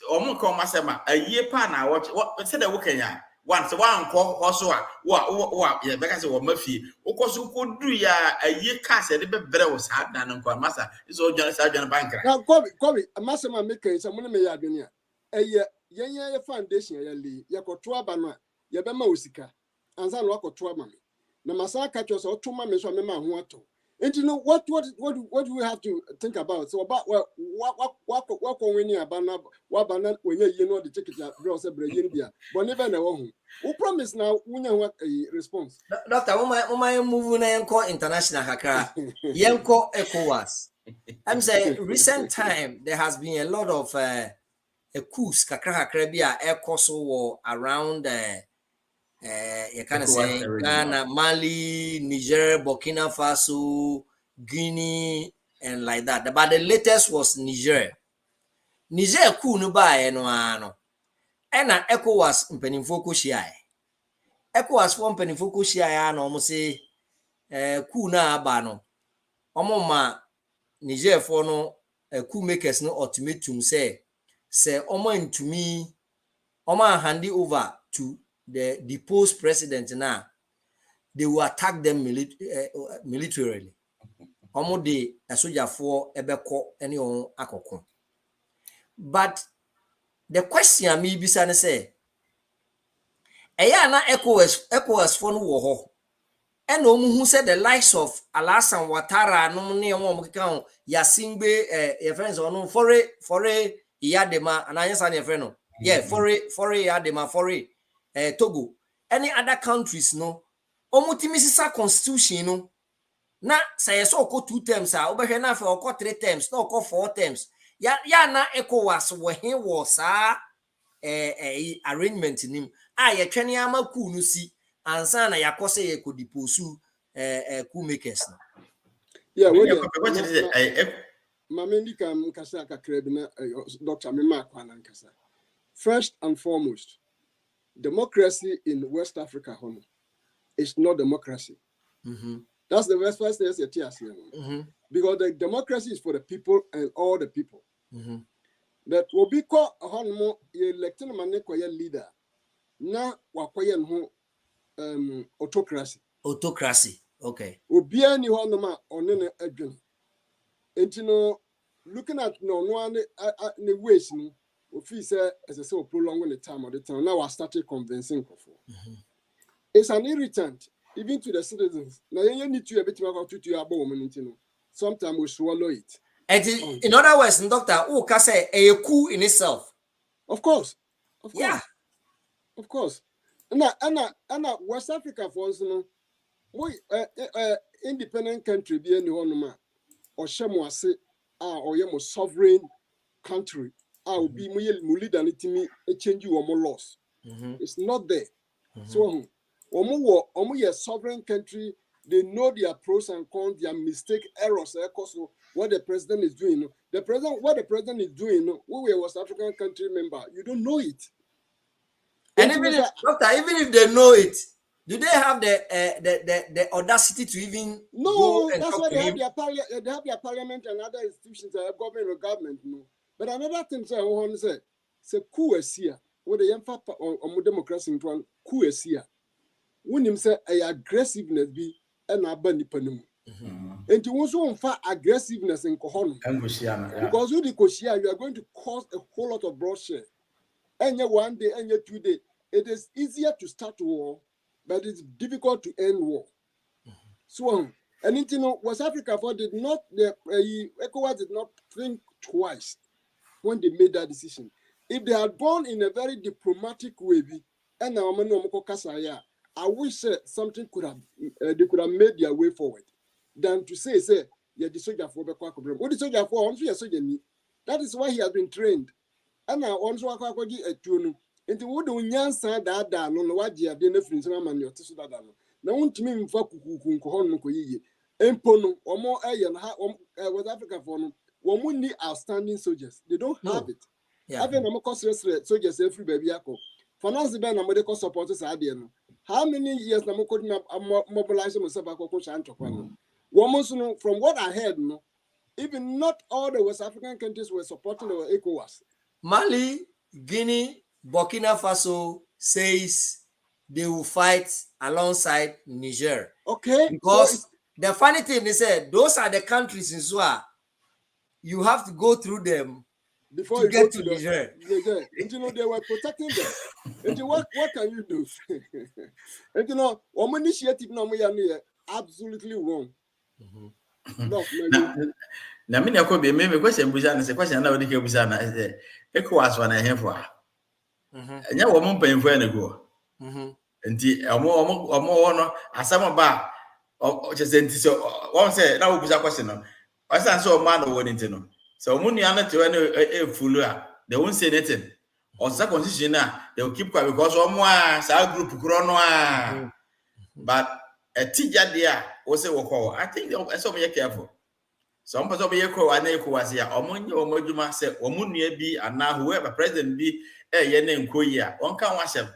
Almost come masama a year pan. I watch what said the working once one call also what yeah, because of Murphy. Of course, you could do ya a year cast a little bit better was hard than Uncle Massa. It's all John Sergeant Banker. Now, Kobe, a Massama maker, someone may have been here. A year. Yenya foundation ya li ya kotoa bana ya bema usika anza no akotoa mame na masaka cho so to mame so mema ho ato. And you know what do we have to think about? So about what when you abana what bana when you know the ticket ya bro say bre yin bia but never na wo hu. We promise now unya what a response. Doctor, my move na enko international hakra. Yenko ECOWAS. I'm saying recent time there has been a lot of a coups kakra bi a ekoso wo around you can say Ghana, Mali, Niger, Burkina Faso, Guinea and like that. But the latest was Niger coup no ba no ano. Ena ECOWAS mpanimfo ko hia ECOWAS for mpanimfo ko hia ya na omo say coup na aba no ma Niger for no coup makers no ultimatum say omo ntumi omo hand it over to the deposed president now, they will attack them militarily. Omo de soldier for ebeko any on akoko. But the question me bisa say eya na ECOWAS for no wo ho. And who said the likes of Alassane Ouattara, no near one Yasingbe, your friends or no for Yadema, and I answer your friend. Yeah, for Yadema, for Togo. Any other countries, no. Omutimisa constitution, no. Na say so call 2 terms, over here now for 3 terms, no call 4 terms. Ya na ECOWAS where he was arrangement in him. Ye twene ama ku no si. Ansa na yakose ye could deposu coup makers. Yeah, Mamendika Mkasa Kakrebina, Dr. Mima Kwanankasa. First and foremost, democracy in West Africa is not democracy. That's the first thing. Because the democracy is for the people and all the people. That will be called a honmo elected leader. Na wakoye no autocracy. Okay. Obia ni ho no ma onene adwen. Entino looking at no one the ways no ofi say as I say prolong the time of the time now I started convincing people. It's an irritant even to the citizens. Now you need to a bit about to your abom entino. Sometimes we swallow it. And in other words, doctor, who can say a coup in itself? Of course. Yeah. Of course. And West Africa for us, we independent country be any one or shemwase or yemo sovereign country will be more leader a change you or more loss. It's not there. So omo sovereign country, they know their pros and cons, their mistake, errors, so what the president is doing. What the president is doing, we were West African country member, you don't know it. And even if they know it, do they have the audacity to even no? That's why they have their parliament and other institutions, government. No, but another thing I want to say coup is here. What the young papa on democracy in one coup is here. When him say a aggressiveness be an abani panum. And you also want aggressiveness in Kohon because with the Koshia you are going to cause a whole lot of bloodshed. And one day and 2 days. It is easier to start war, but it's difficult to end war. So, and West Africa did not, ECOWAS did not think twice when they made that decision. If they had gone in a very diplomatic way, and I wish something could have, they could have made their way forward than to say, yeah, the soldier for what the soldier for, that is why he has been trained. And now, also, a tune. Into would nyansa da no waje ade na firi nsema mane ote so da no na wontumi mfa kukuku nko hono ko yiye empo no omo aye na West Africa for no womu ni outstanding soldiers, they don't have it. Even na mo soldiers every baby akọ finance be na mo de ko support sa ade no how many years na mo could mobilize myself akọ sha ntokwa no womu so no from what I heard no even not all the West African countries were supporting the ECOWAS. Mali, Guinea, Burkina Faso says they will fight alongside Niger. Okay. Because the funny thing is that those are the countries in Zua. You have to go through them before you get to Niger. And they were protecting them. And what can you do? And initiative absolutely wrong. No, na mimi yako be me question buza na se question na odi ke buza na ECOWAS wa na henfo a nya wo mo mpanfo na go nti omo no asama ba o chese nti so won say na wo buza question no asa so man no won nti no so omo nua na te na e fulu a they won't say anything or sa constitution na they will keep quiet because omo a sa group kro no a but a tija dia wo say wo call I think they so be careful. So I'm supposed to be ECOWAS here. Omojuma say omunua bi ana whoever president bi yene nkoyi a onka wasem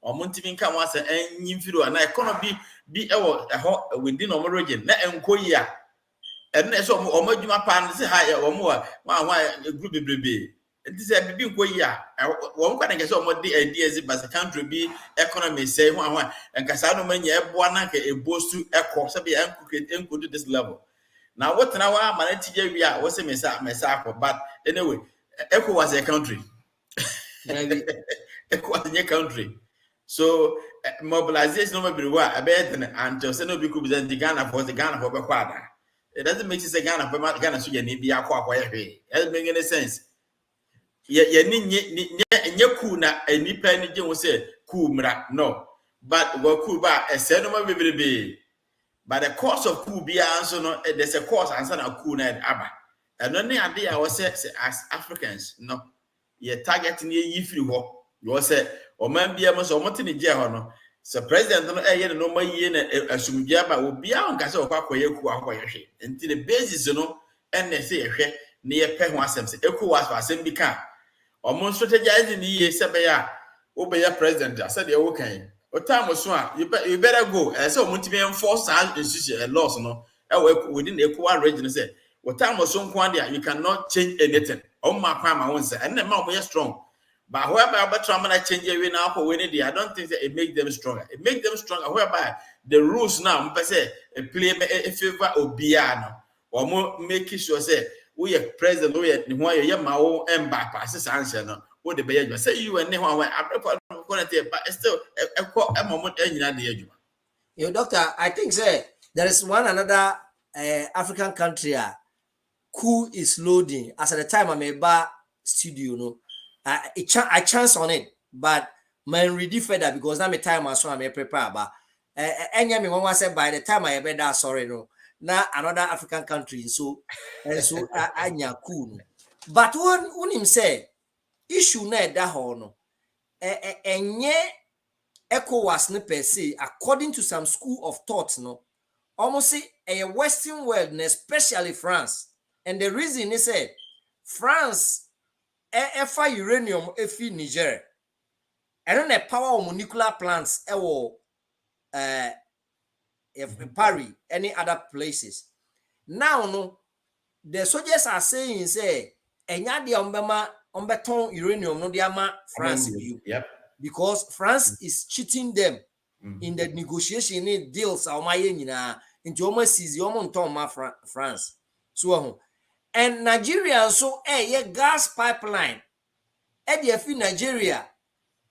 omuntimi nka wase enyimfiro ana economy bi ewo eho within omo region na enkoyi a and so Omojuma Pan say hi or more one group baby. This is a big way. One can get some more ideas, but the country be economy say one and Casano Mania Buana a boast to a course of the uncle to this level. Now, what now? We are what's a messako, but anyway, Echo was a country. Echo was a country. So mobilization over everywhere, a bed and just no be represent the Ghana for the Ghana for Baquada. It doesn't make sense Ghana for Ghana so you need the aqua. It doesn't make any sense. Kuna a nipa will say kumra no, but Wakuba a cinema will be. But the course of Kubia answer no, there's a course answer na Kuna and Abba. And only idea I was say as Africans, no, ye targeting ye free work. You was say, or man be almost or mountain in jail. So president no more yen a sumjaba will be on Gaso Quaquayaku until the basis, and they say near Penwasem, Echo was for assembly camp. Or more strategizing the year Sabaya, obey your president. I said, you're okay. What time was one? You better go. I saw Montibian force institution and laws, within the Equa region. Say, what time was so quandia? You cannot change anything. Oh, my crime, I won't say, and the mouth we are strong. But whereby Trauma change every now for winning, I don't think that it makes them stronger. It makes them stronger. Whereby the rules now, say, a play a favor or piano, or more making sure, say, we are president, we are Yamao and bypasses answer. No, what the behavior say you and no one, but still a moment in the edge. You doctor, I think say there is one another African country who is loading as at the time I may buy studio, no. I chance on it, but man ready further because now my time I saw I may prepare. But any me one said by the time I be that sorry no. Now another African country so anya cool. But when him say issue na that ho no enye ECOWAS ne per se according to some school of thought no almost say a Western world and especially France, and the reason is say France efa uranium efi Niger and the power of nuclear plants Paris, any other places. Now, no, the soldiers are saying, say, enya de umbeton uranium no diama France. Yep. Because France is cheating them in the negotiation deals into almost seize France. So, and Nigeria so gas pipeline. Fi Nigeria,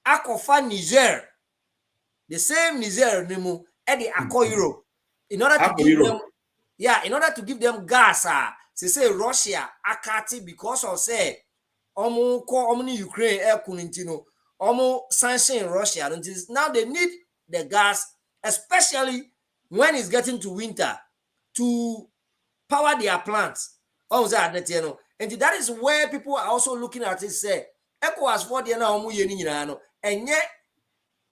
Akofa Niger, the same Niger nemu. Europe in order to give them in order to give them gas say Russia akati because of say Ukraine sanction Russia now they need the gas especially when it's getting to winter to power their plants and that is where people are also looking at it say ECOWAS for the and yet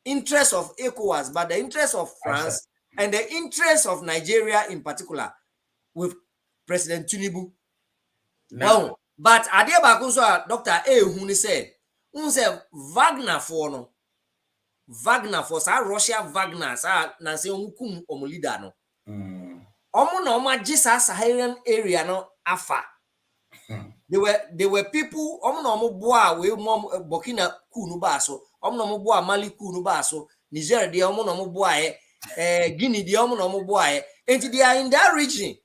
interest of ECOWAS, but the interest of France and the interest of Nigeria in particular with President Tinubu. No. But Adia Bakunso, Dr. A. Huni said, Wagner for Russia Wagner, Nancy Umukum Omulida no. Omo Jisa Saharan area no afa. There were people omo boa we Burkina Kunubaso. No boa Mali Kunubaso, Niger, the omo boy, Guinea, the omo boy, and they are in that region.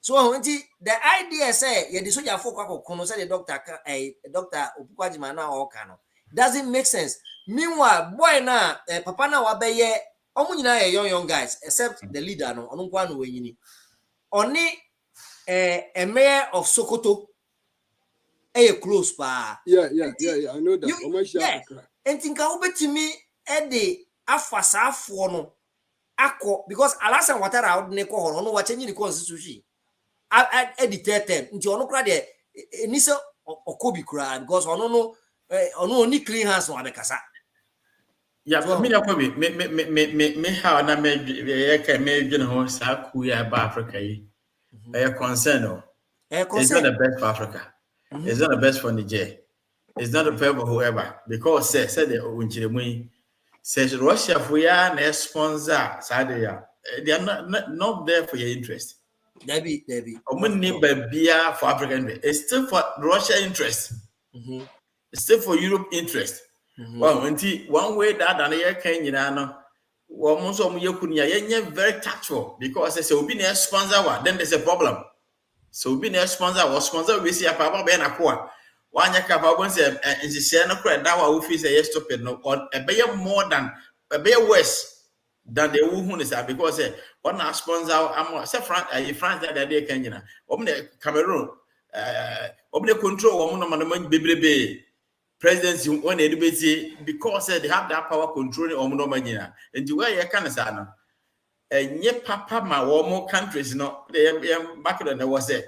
So, the idea say, the soldier folk say the Dr. Opukwajimana or Kano doesn't make sense. Meanwhile, boy, na Papa na wabeye, young guys, except the leader, no, Onunkwanu Wenyini. Only a mayor of Sokoto. Close pa. Yeah, I know that. And think how to me the afasa for no ako because Alasan Watara out neko no watching the constitution. I edited into onokra de nisa okobi kura because ono only clean hands on abekasa. Yeah, me na ko me how na me dwene ho sa ku ya ba Africa yi. Concern. It's not the best for Africa. It's not the best for Niger. It's not the best for whoever. Because said the says Russia for ya sponsor they are not there for your interest. Debbie. Omuni Babia for African. It's still for Russia interest. It's still for Europe interest. Well, one way that and year can you know. Almost very tactful because they say we be a sponsor, then there's a problem. So we be a sponsor, we see a papa ben aqua. One year capable say, and she said, no credit that we feel say stupid, no, or a better more than a better worse than the who is because one our sponsor, I'm say France that day can you know, open the Cameroon, open the control, woman, baby. Presidents when they because they have that power controlling Omonomania. And the way you can say, and yet, Papa, my more countries, no, they back on the was it.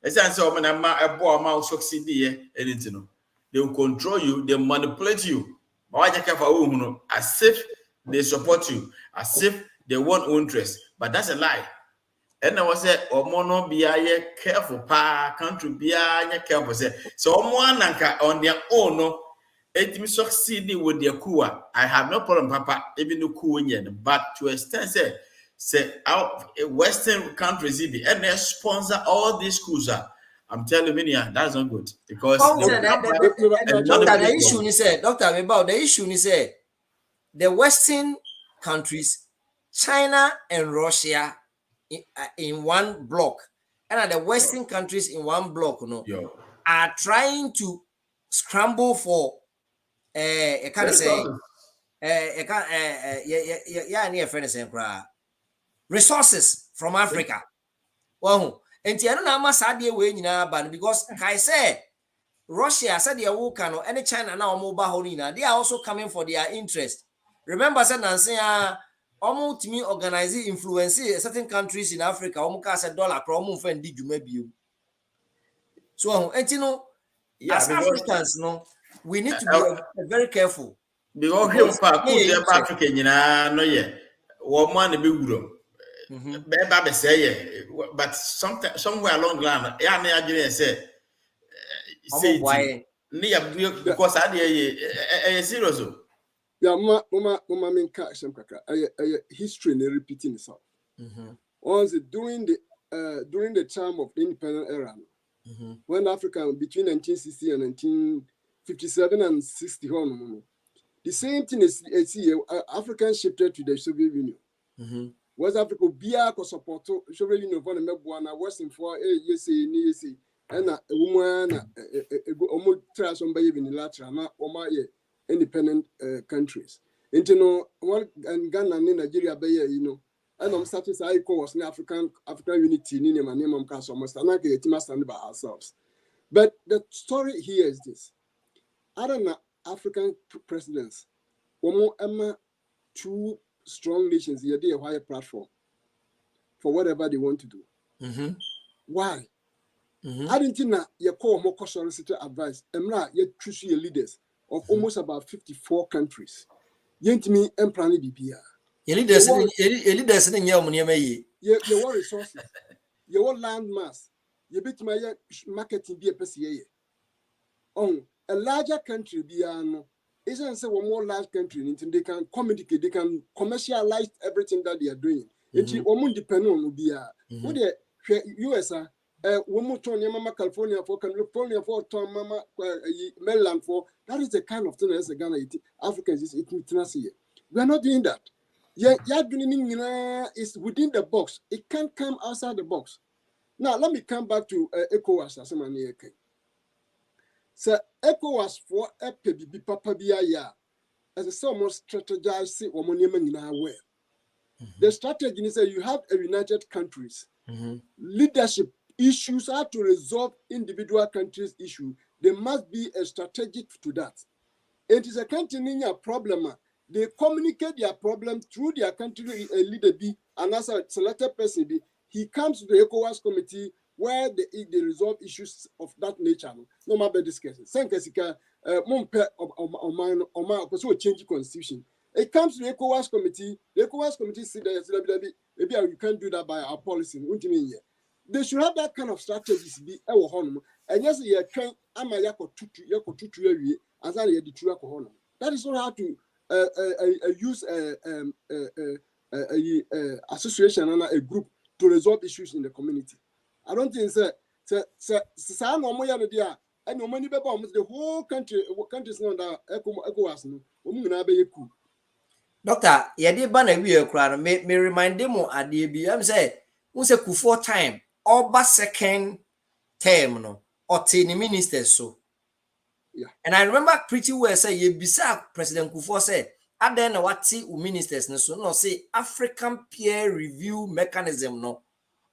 As I saw when a boy mouse succeed here, and it's no. They will control you, they manipulate you. As if they support you, as if they want interest. But that's a lie. And I was say, Omono be a careful pa country be a careful say. So Omoananka on their own, no, it me succeeding with their coup. I have no problem, Papa, even the coup in but to extent say out Western countries and they sponsor all these schools. I'm telling you, that's not good because the issue is said, Dr. About the issue is said the Western countries, China and Russia. In one block, and the Western countries in one block, are trying to scramble for a kind of say, resources from Africa. Well, and I don't know sad way in Aban because I said Russia said the Wukano and China now mobile they are also coming for their interest. Remember, said Nancy. Almost me organizing influence certain countries in Africa. Almost $1 per friend did you maybe so and you know as Africans no we need to be very careful because African no woman be wuro be say but somewhere along the line say because I serious. Yeah, mama mean catch some kaka. History and repeating itself. Once during the time of the independent era, when Africa between 1960 and 1957 and 60, the same thing is Africans shifted to the Soviet Union. West Africa Bia ko support Soviet Union for the Mebuana Western for yes and a woman almost try somebody even lateral na independent countries. And Ghana and Nigeria, and I'm satisfied was African unity, stand by ourselves. But the story here is this. I don't know African presidents, two strong nations, they have a higher platform for whatever they want to do. Why? I didn't think that you call more solicitor advice. You choose your leaders of almost about 54 countries. Yentimi emplanning BPR. Your leaders in your resources. Your land mass. You bet my marketing be a PCA. On a larger country, Biano isn't say one more large country, they can communicate, they can commercialize everything that they are doing. It's one depend on BR. What the US are. One more ton, Mama California for ton, Mama Maryland for that is the kind of thing as a Ghana Africans is eating here. We are not doing that. Is within the box. It can't come outside the box. Now let me come back to ECOWAS as a man. So ECOWAS for EPB Papa Bia as a somewhat strategized woman in our way. The strategy is that you have a united countries. Leadership issues are to resolve individual countries' issue. There must be a strategic to that. It is a continuing problem. They communicate their problem through their country leader be and as a selected person be. He comes to the ECOWAS committee where they resolve issues of that nature. No matter this case. Sankasika change constitution. It comes to the ECOWAS committee. The ECOWAS committee said that maybe you can't do that by our policy. They should have that kind of strategies be our home. And yes, you train Amayako tutu as I the true alcohol. That is not how to use association and a group to resolve issues in the community. I don't think say no more there and no money the whole country's not that ECOWAS no. Doctor, yedi ba na wi ekura me remind them ade bi am say unse Kufuor time oba second term no or ni ministers so. Yeah. And I remember pretty well say ye bisa President Kufuor say aden na wati u ministers no so no say African peer review mechanism no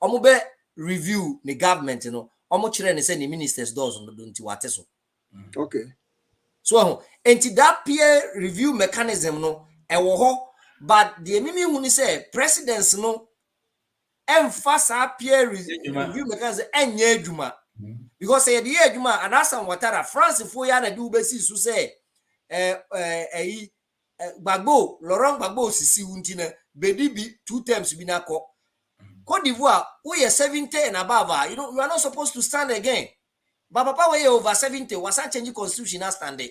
omo be review the government no omo kire ne say the ministers does no don't wate so. Okay. So enti that peer review mechanism no but the mimi huni say presidents no emphasize peer review mechanism enye adwuma because say the adwuma and Alassane Ouattara France for ya na do besi so say Gbagbo Laurent Gbagbo sisi unti na bedi bi 2 terms bi na ko Côte d'Ivoire we are 70 and above you are not supposed to stand again but papa we over 70 was change constitution as standing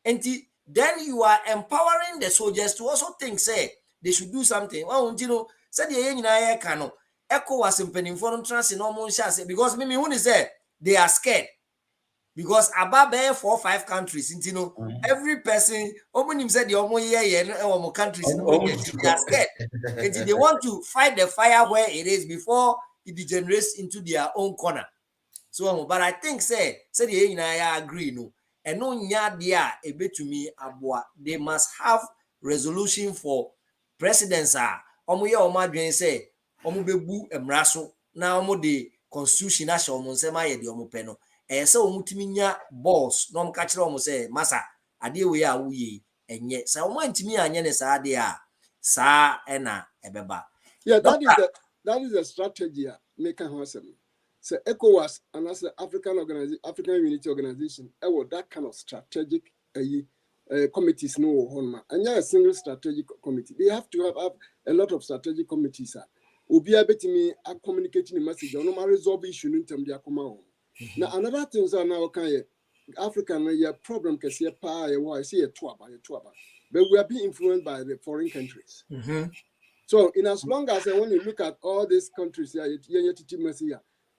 and then you are empowering the soldiers to also think say they should do something. Well, you know, said the engineer cano echo was in for trans normal chance because maybe when is there they are scared because above 4 or 5 countries, you know, every person opening said the almost countries they are scared and they want to fight the fire where it is before it degenerates into their own corner. So, but I think said the engineer agree no. And no nyadia ebetumi aboa they must have resolution for presidents omo ye omo adwen say omo bebu emra so na omo de constitution na show omo nsema ye de omo pe no say omo timi nya boss no omo ka kire omo say masa ade we a wuye enye say omo antimi anya ne sa ade sa ena ebeba. Yeah, that is a strategy make a hustle. So ECOWAS and as the African Unity Organization, that kind of strategic committees no one and a single strategic committee. They have to have a lot of strategic committees. Obi abeti me communicating the message on no resolve issue in terms of command. Now another things are now kind African problem can see a pa see a twaba, but we are being influenced by the foreign countries. So in as long as when you look at all these countries here,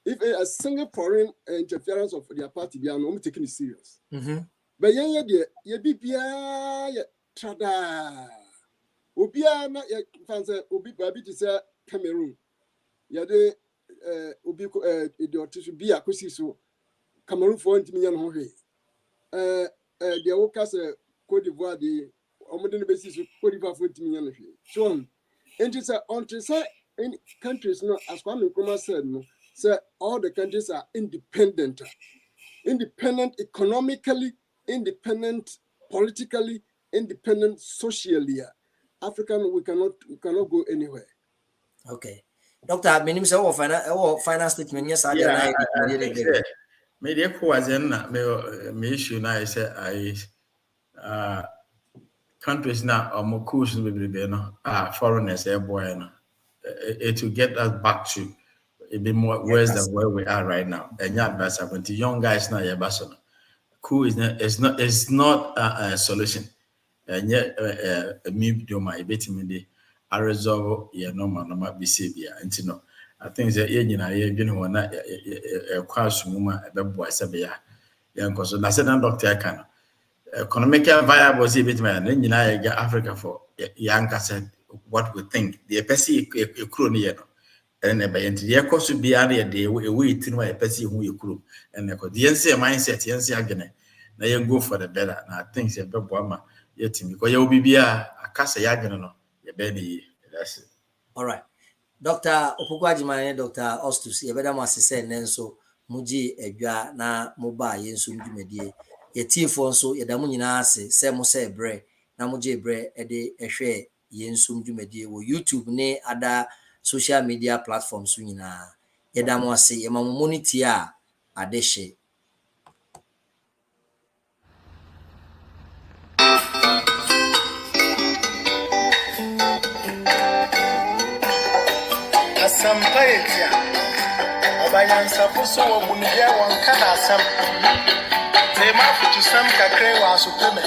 if a single foreign interference of their party, they are not taking it serious. But ye be trada. Ubia na fancy ubi baby to say Cameroon. Yade ubi idiotic be a so Cameroon for 20 million hungry. The Okas Cote d'Ivoire, the Omodin basis of Cote d'Ivoire for 20 million. So and it's on to say in countries, no, as Kwame Nkrumah said, no. So all the countries are independent economically, independent politically, independent socially. African, we cannot go anywhere. Okay, Doctor, my name is final statement. Yes, I me the was in me issue now is countries now are more cool foreigners boy it will get us back to a bit more worse than where we are right now. And yeah, that's happened to young guys now. Yeah, but cool is not a solution. And yet, me do my bit me I resolve no man be severe. And you know, I think that you know a class woman a boy sabia. Young because I said doctor I can economically viable see bit man. Then you know get Africa for young said what we think the PC a crony. And the cost to be area day we tin why person who you crew and the mindset again. Now you go for the better. And I think it's a bit yet because you will be a cast no that's it. All right. Dr. Opoku-Agyeman, Dr. Ostus, you better must say Nenso Muji Edwa na mobile yensum dwumadie. Ye tifo nso ye damu nyina ase se mo se bre na moje bre ede ehwe yensum dwumadie wo YouTube ne ada social media platforms nyina yeda mo ase ye mamu moniti a adehye asampaetia obanyansa fuso obunuye wonka na asam tema futu sam kakre wa asopeme